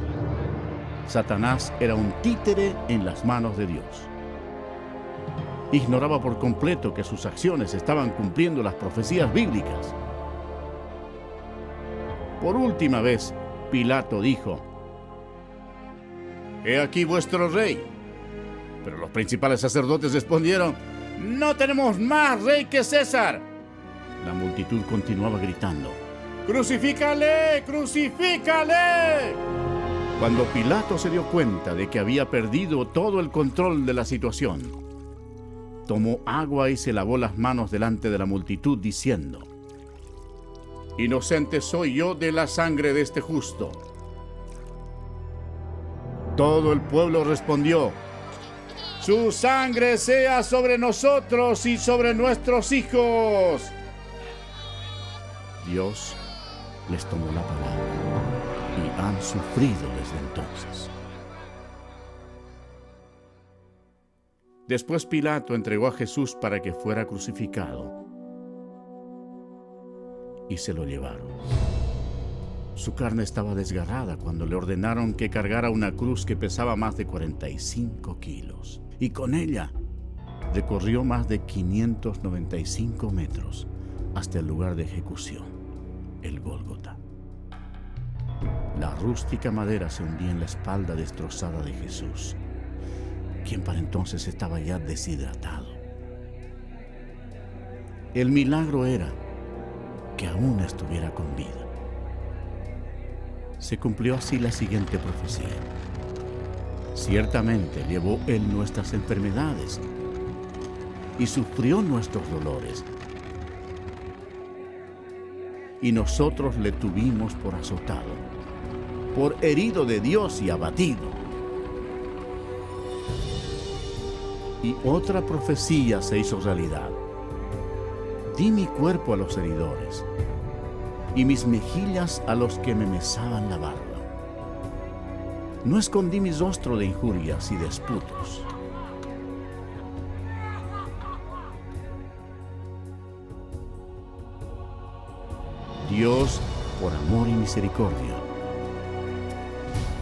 Speaker 1: Satanás era un títere en las manos de Dios. Ignoraba por completo que sus acciones estaban cumpliendo las profecías bíblicas. Por última vez, Pilato dijo: he aquí vuestro rey. Pero los principales sacerdotes respondieron: no tenemos más rey que César. La multitud continuaba gritando: ¡crucifícale! ¡Crucifícale! Cuando Pilato se dio cuenta de que había perdido todo el control de la situación, tomó agua y se lavó las manos delante de la multitud, diciendo: inocente soy yo de la sangre de este justo. Todo el pueblo respondió: su sangre sea sobre nosotros y sobre nuestros hijos. Dios les tomó la palabra y han sufrido desde entonces. Después Pilato entregó a Jesús para que fuera crucificado y se lo llevaron. Su carne estaba desgarrada cuando le ordenaron que cargara una cruz que pesaba más de 45 kilos. Y con ella recorrió más de 595 metros hasta el lugar de ejecución, el Gólgota. La rústica madera se hundía en la espalda destrozada de Jesús, quien para entonces estaba ya deshidratado. El milagro era que aún estuviera con vida. Se cumplió así la siguiente profecía: ciertamente llevó Él nuestras enfermedades y sufrió nuestros dolores, y nosotros le tuvimos por azotado, por herido de Dios y abatido. Y otra profecía se hizo realidad: di mi cuerpo a los heridores y mis mejillas a los que me mesaban la barba. No escondí mi rostro de injurias y disputos. Dios, por amor y misericordia,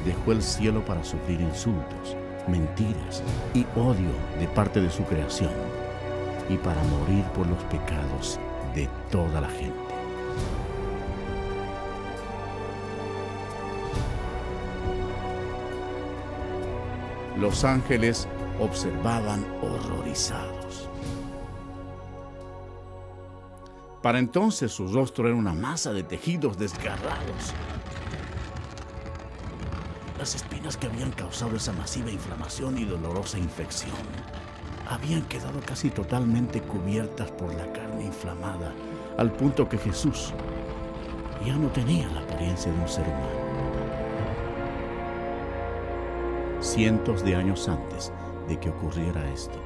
Speaker 1: dejó el cielo para sufrir insultos, mentiras y odio de parte de su creación, y para morir por los pecados de toda la gente. Los ángeles observaban horrorizados. Para entonces su rostro era una masa de tejidos desgarrados. Las espinas que habían causado esa masiva inflamación y dolorosa infección habían quedado casi totalmente cubiertas por la carne inflamada, al punto que Jesús ya no tenía la apariencia de un ser humano. Cientos de años antes de que ocurriera esto,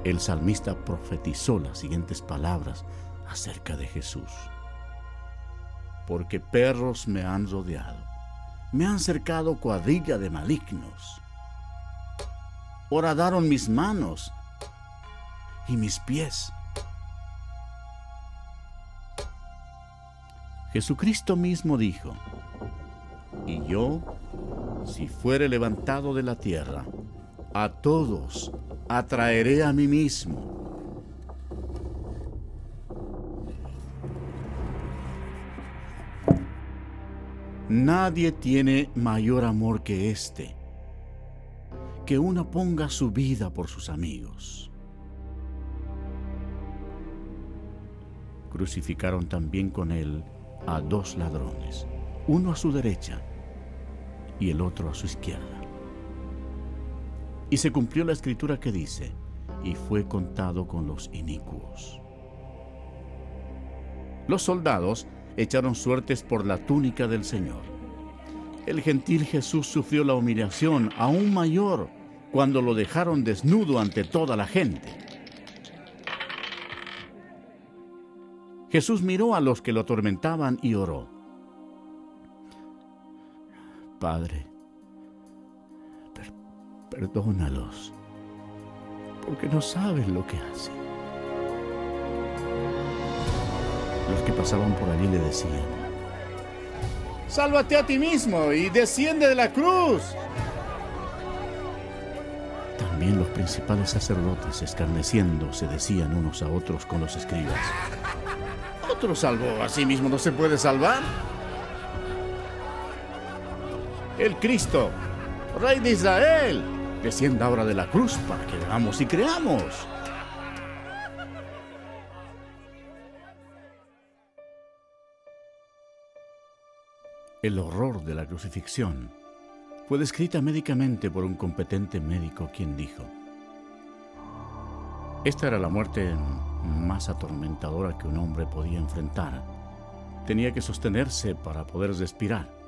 Speaker 1: el salmista profetizó las siguientes palabras acerca de Jesús. Porque perros me han rodeado, me han cercado cuadrilla de malignos. Horadaron mis manos y mis pies. Jesucristo mismo dijo: y yo, si fuere levantado de la tierra, a todos atraeré a mí mismo. Nadie tiene mayor amor que este, que uno ponga su vida por sus amigos. Crucificaron también con él a 2 ladrones, uno a su derecha y el otro a su izquierda. Y se cumplió la escritura que dice: y fue contado con los inicuos. Los soldados echaron suertes por la túnica del Señor. El gentil Jesús sufrió la humillación aún mayor cuando lo dejaron desnudo ante toda la gente. Jesús miró a los que lo atormentaban y oró: Padre, perdónalos, porque no saben lo que hacen. Los que pasaban por allí le decían: sálvate a ti mismo y desciende de la cruz. También los principales sacerdotes, escarneciendo, se decían unos a otros con los escribas: ¿otro salvó a sí mismo no se puede salvar? El Cristo, Rey de Israel, descienda ahora de la cruz para que veamos y creamos. El horror de la crucifixión fue descrita médicamente por un competente médico, quien dijo: esta era la muerte más atormentadora que un hombre podía enfrentar. Tenía que sostenerse para poder respirar.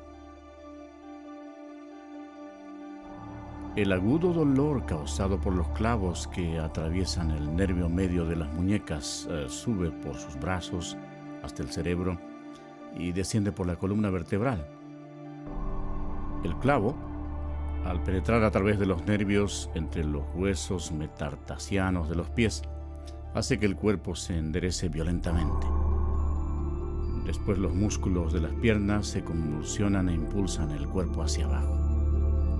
Speaker 1: El agudo dolor causado por los clavos que atraviesan el nervio medio de las muñecas sube por sus brazos hasta el cerebro y desciende por la columna vertebral. El clavo, al penetrar a través de los nervios entre los huesos metatarsianos de los pies, hace que el cuerpo se enderece violentamente. Después los músculos de las piernas se convulsionan e impulsan el cuerpo hacia abajo,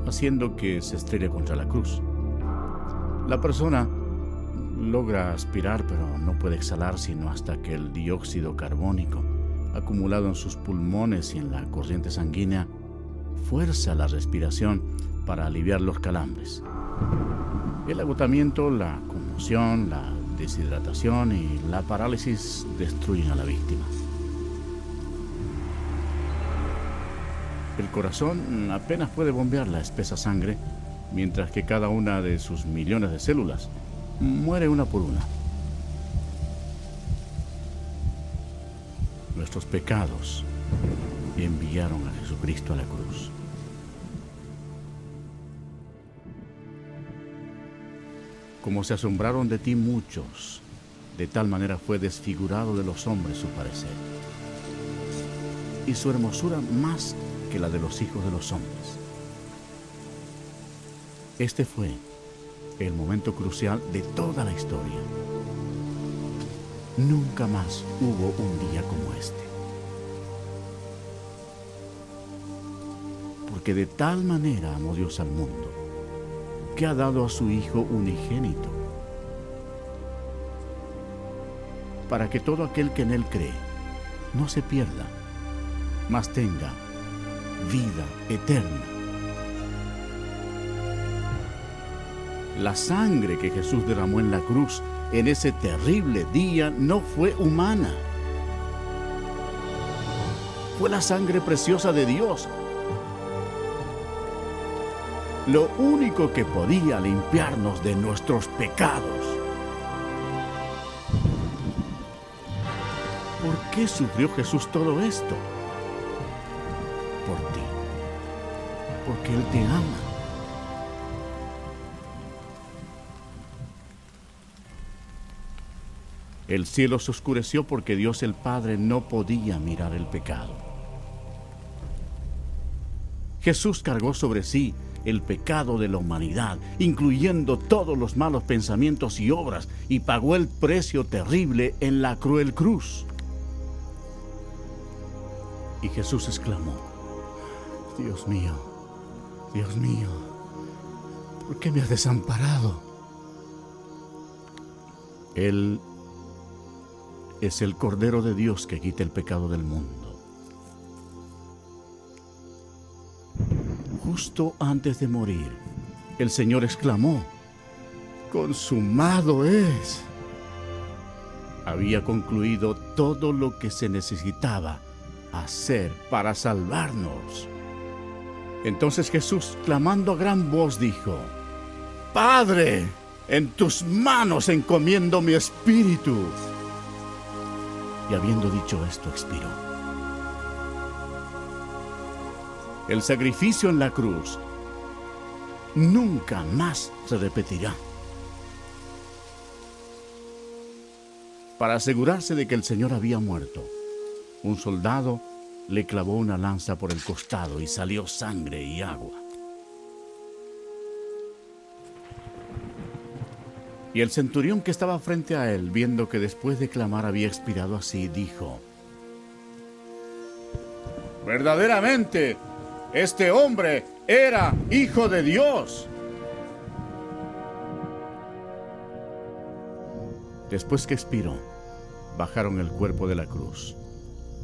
Speaker 1: haciendo que se estrelle contra la cruz. La persona logra aspirar, pero no puede exhalar sino hasta que el dióxido carbónico, acumulado en sus pulmones y en la corriente sanguínea, fuerza la respiración para aliviar los calambres. El agotamiento, la conmoción, la deshidratación y la parálisis destruyen a la víctima. El corazón apenas puede bombear la espesa sangre, mientras que cada una de sus millones de células muere una por una. Nuestros pecados enviaron a Jesucristo a la cruz. Como se asombraron de ti muchos, de tal manera fue desfigurado de los hombres su parecer, y su hermosura más que la de los hijos de los hombres. Este fue el momento crucial de toda la historia. Nunca más hubo un día como este. Porque de tal manera amó Dios al mundo, que ha dado a su Hijo unigénito, para que todo aquel que en Él cree no se pierda, mas tenga vida eterna. La sangre que Jesús derramó en la cruz en ese terrible día no fue humana. Fue la sangre preciosa de Dios. Lo único que podía limpiarnos de nuestros pecados. ¿Por qué sufrió Jesús todo esto? Por ti. Porque Él te ama. El cielo se oscureció porque Dios el Padre no podía mirar el pecado. Jesús cargó sobre sí el pecado de la humanidad, incluyendo todos los malos pensamientos y obras, y pagó el precio terrible en la cruel cruz. Y Jesús exclamó: Dios mío, ¿por qué me has desamparado? Él es el Cordero de Dios que quita el pecado del mundo. Justo antes de morir, el Señor exclamó: ¡consumado es! Había concluido todo lo que se necesitaba hacer para salvarnos. Entonces Jesús, clamando a gran voz, dijo: Padre, en tus manos encomiendo mi espíritu. Y habiendo dicho esto, expiró. El sacrificio en la cruz nunca más se repetirá. Para asegurarse de que el Señor había muerto, un soldado le clavó una lanza por el costado y salió sangre y agua. Y el centurión que estaba frente a él, viendo que después de clamar había expirado así, dijo: verdaderamente, este hombre era Hijo de Dios. Después que expiró, bajaron el cuerpo de la cruz,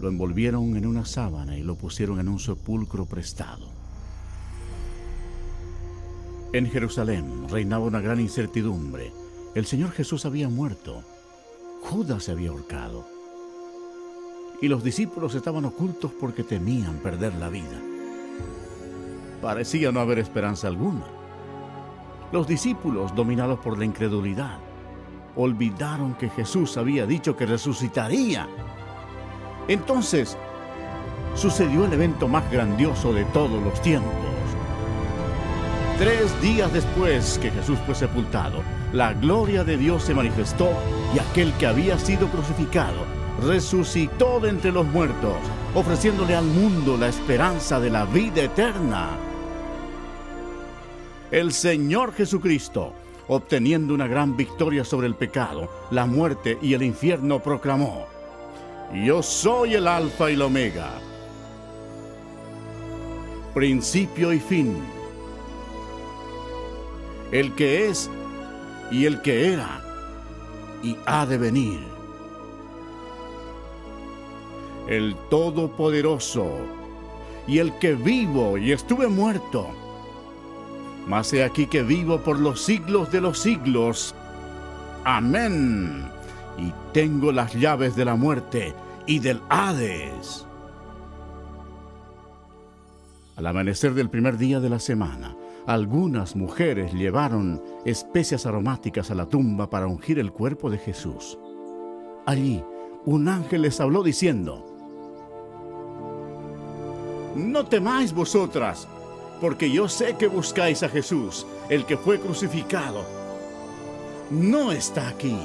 Speaker 1: lo envolvieron en una sábana y lo pusieron en un sepulcro prestado. En Jerusalén reinaba una gran incertidumbre. El Señor Jesús había muerto. Judas se había ahorcado. Y los discípulos estaban ocultos porque temían perder la vida. Parecía no haber esperanza alguna. Los discípulos, dominados por la incredulidad, olvidaron que Jesús había dicho que resucitaría. Entonces, sucedió el evento más grandioso de todos los tiempos. 3 días después que Jesús fue sepultado, la gloria de Dios se manifestó y aquel que había sido crucificado resucitó de entre los muertos, ofreciéndole al mundo la esperanza de la vida eterna. El Señor Jesucristo, obteniendo una gran victoria sobre el pecado, la muerte y el infierno, proclamó: Yo soy el Alfa y la Omega, principio y fin, el que es y el que era y ha de venir, el Todopoderoso y el que vivo y estuve muerto, mas he aquí que vivo por los siglos de los siglos. Amén. Y tengo las llaves de la muerte y del Hades. Al amanecer del primer día de la semana, algunas mujeres llevaron especias aromáticas a la tumba para ungir el cuerpo de Jesús. Allí, un ángel les habló diciendo: No temáis vosotras, porque yo sé que buscáis a Jesús, el que fue crucificado. No está aquí,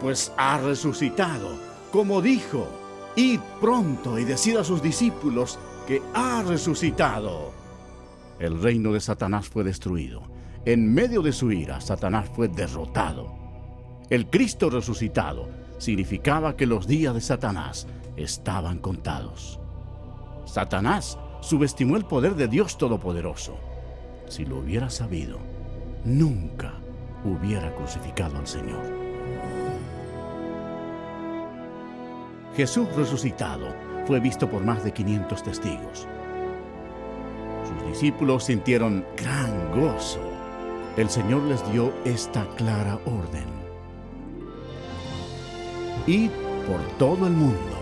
Speaker 1: pues ha resucitado, como dijo. Id pronto y decid a sus discípulos que ha resucitado. El reino de Satanás fue destruido. En medio de su ira, Satanás fue derrotado. El Cristo resucitado significaba que los días de Satanás estaban contados. Satanás subestimó el poder de Dios Todopoderoso. Si lo hubiera sabido, nunca hubiera crucificado al Señor. Jesús resucitado fue visto por más de 500 testigos. Sus discípulos sintieron gran gozo. El Señor les dio esta clara orden: Id por todo el mundo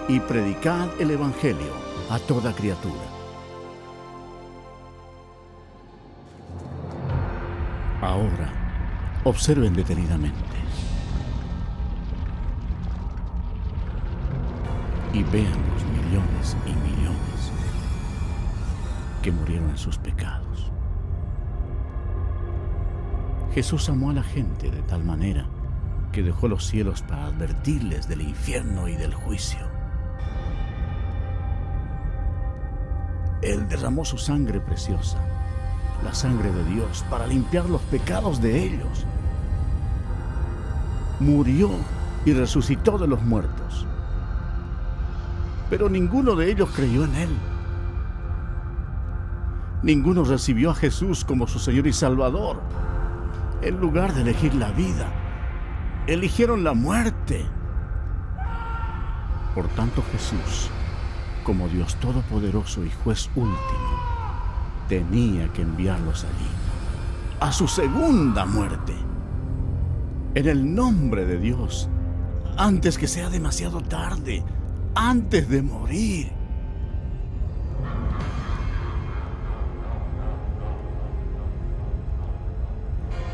Speaker 1: y predicad el Evangelio a toda criatura. Ahora, observen detenidamente y vean los millones y millones que murieron en sus pecados. Jesús amó a la gente de tal manera que dejó los cielos para advertirles del infierno y del juicio. Él derramó su sangre preciosa, la sangre de Dios, para limpiar los pecados de ellos. Murió y resucitó de los muertos. Pero ninguno de ellos creyó en Él. Ninguno recibió a Jesús como su Señor y Salvador. En lugar de elegir la vida, eligieron la muerte. Por tanto, Jesús, como Dios Todopoderoso y Juez último, tenía que enviarlos allí, a su segunda muerte. En el nombre de Dios, antes que sea demasiado tarde, antes de morir.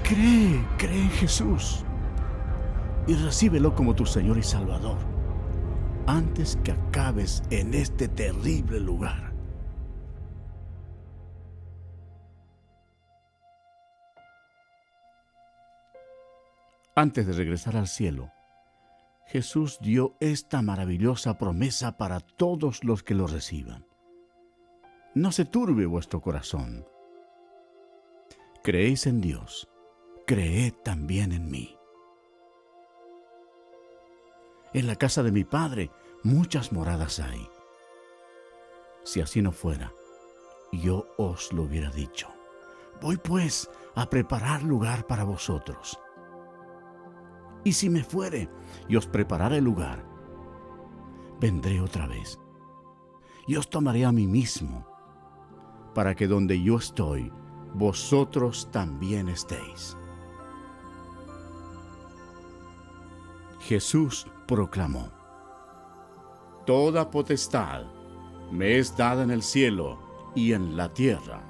Speaker 1: Cree en Jesús y recíbelo como tu Señor y Salvador, antes que acabes en este terrible lugar. Antes de regresar al cielo, Jesús dio esta maravillosa promesa para todos los que lo reciban. No se turbe vuestro corazón. Creéis en Dios, creed también en mí. En la casa de mi Padre muchas moradas hay. Si así no fuera, yo os lo hubiera dicho. Voy pues a preparar lugar para vosotros. Y si me fuere y os preparare lugar, vendré otra vez y os tomaré a mí mismo, para que donde yo estoy, vosotros también estéis. Jesús proclamó: Toda potestad me es dada en el cielo y en la tierra.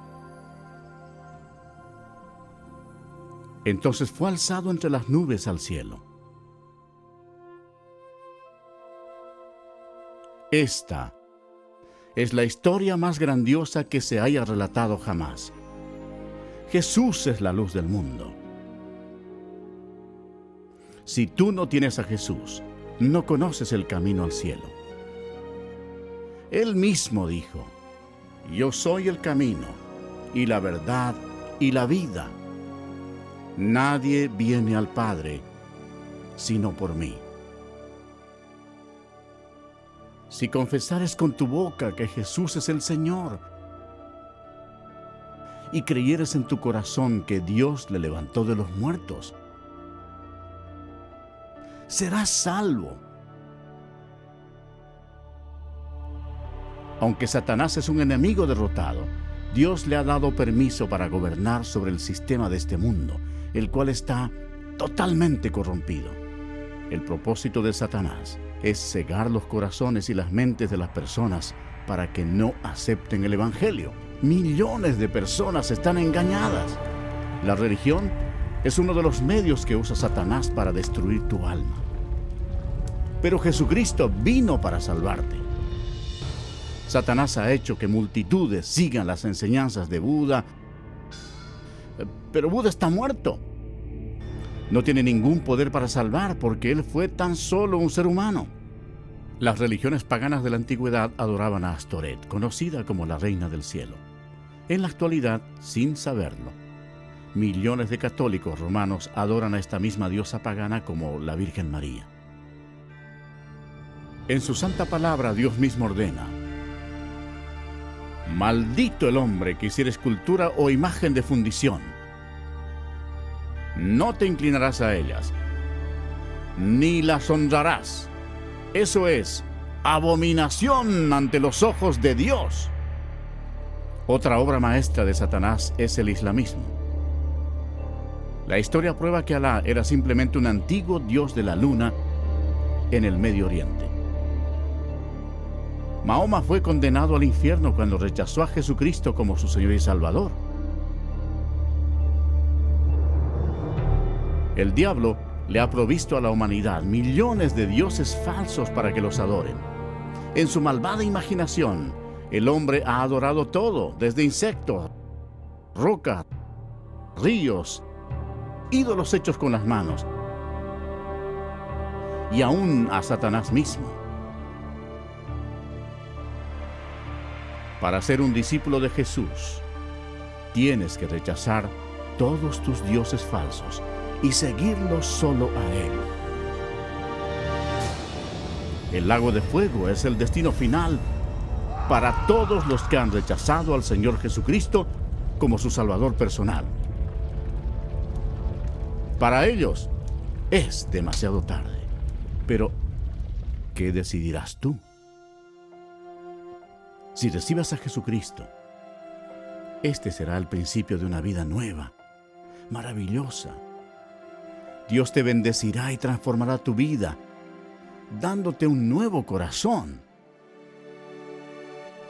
Speaker 1: Entonces fue alzado entre las nubes al cielo. Esta es la historia más grandiosa que se haya relatado jamás. Jesús es la luz del mundo. Si tú no tienes a Jesús, no conoces el camino al cielo. Él mismo dijo: Yo soy el camino, y la verdad, y la vida. Nadie viene al Padre sino por mí. Si confesares con tu boca que Jesús es el Señor y creyeres en tu corazón que Dios le levantó de los muertos, serás salvo. Aunque Satanás es un enemigo derrotado, Dios le ha dado permiso para gobernar sobre el sistema de este mundo, el cual está totalmente corrompido. El propósito de Satanás es cegar los corazones y las mentes de las personas para que no acepten el Evangelio. Millones de personas están engañadas. La religión es uno de los medios que usa Satanás para destruir tu alma. Pero Jesucristo vino para salvarte. Satanás ha hecho que multitudes sigan las enseñanzas de Buda, pero Buda está muerto. No tiene ningún poder para salvar porque él fue tan solo un ser humano. Las religiones paganas de la antigüedad adoraban a Astoret, conocida como la Reina del Cielo. En la actualidad, sin saberlo, millones de católicos romanos adoran a esta misma diosa pagana como la Virgen María. En su santa palabra, Dios mismo ordena: Maldito el hombre que hiciere escultura o imagen de fundición. No te inclinarás a ellas, ni las honrarás. Eso es abominación ante los ojos de Dios. Otra obra maestra de Satanás es el islamismo. La historia prueba que Alá era simplemente un antiguo dios de la luna en el Medio Oriente. Mahoma fue condenado al infierno cuando rechazó a Jesucristo como su Señor y Salvador. El diablo le ha provisto a la humanidad millones de dioses falsos para que los adoren. En su malvada imaginación, el hombre ha adorado todo, desde insectos, rocas, ríos, ídolos hechos con las manos, y aún a Satanás mismo. Para ser un discípulo de Jesús, tienes que rechazar todos tus dioses falsos y seguirlo solo a Él. El lago de fuego es el destino final para todos los que han rechazado al Señor Jesucristo como su Salvador personal. Para ellos es demasiado tarde. Pero, ¿qué decidirás tú? Si recibes a Jesucristo, este será el principio de una vida nueva, maravillosa. Dios te bendecirá y transformará tu vida, dándote un nuevo corazón.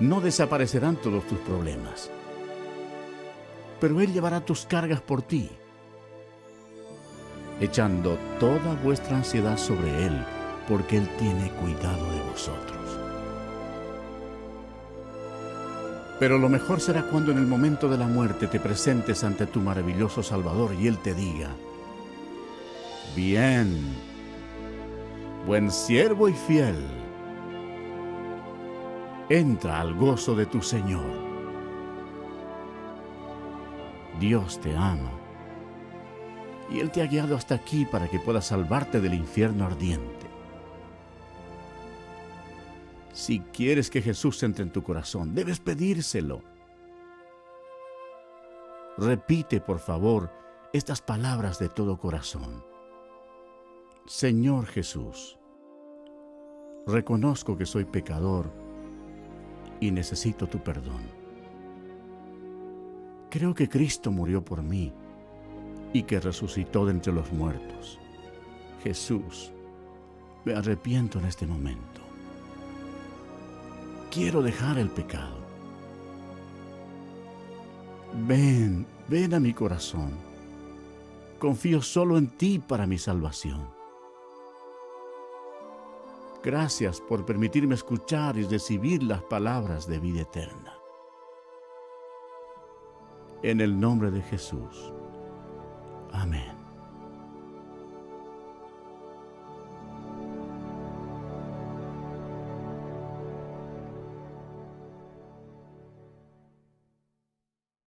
Speaker 1: No desaparecerán todos tus problemas, pero Él llevará tus cargas por ti, echando toda vuestra ansiedad sobre Él, porque Él tiene cuidado de vosotros. Pero lo mejor será cuando en el momento de la muerte te presentes ante tu maravilloso Salvador y Él te diga: bien, buen siervo y fiel, entra al gozo de tu Señor. Dios te ama y Él te ha guiado hasta aquí para que puedas salvarte del infierno ardiente. Si quieres que Jesús entre en tu corazón, debes pedírselo. Repite, por favor, estas palabras de todo corazón. Señor Jesús, reconozco que soy pecador y necesito tu perdón. Creo que Cristo murió por mí y que resucitó de entre los muertos. Jesús, me arrepiento en este momento. Quiero dejar el pecado. Ven a mi corazón. Confío solo en ti para mi salvación. Gracias por permitirme escuchar y recibir las palabras de vida eterna. En el nombre de Jesús. Amén.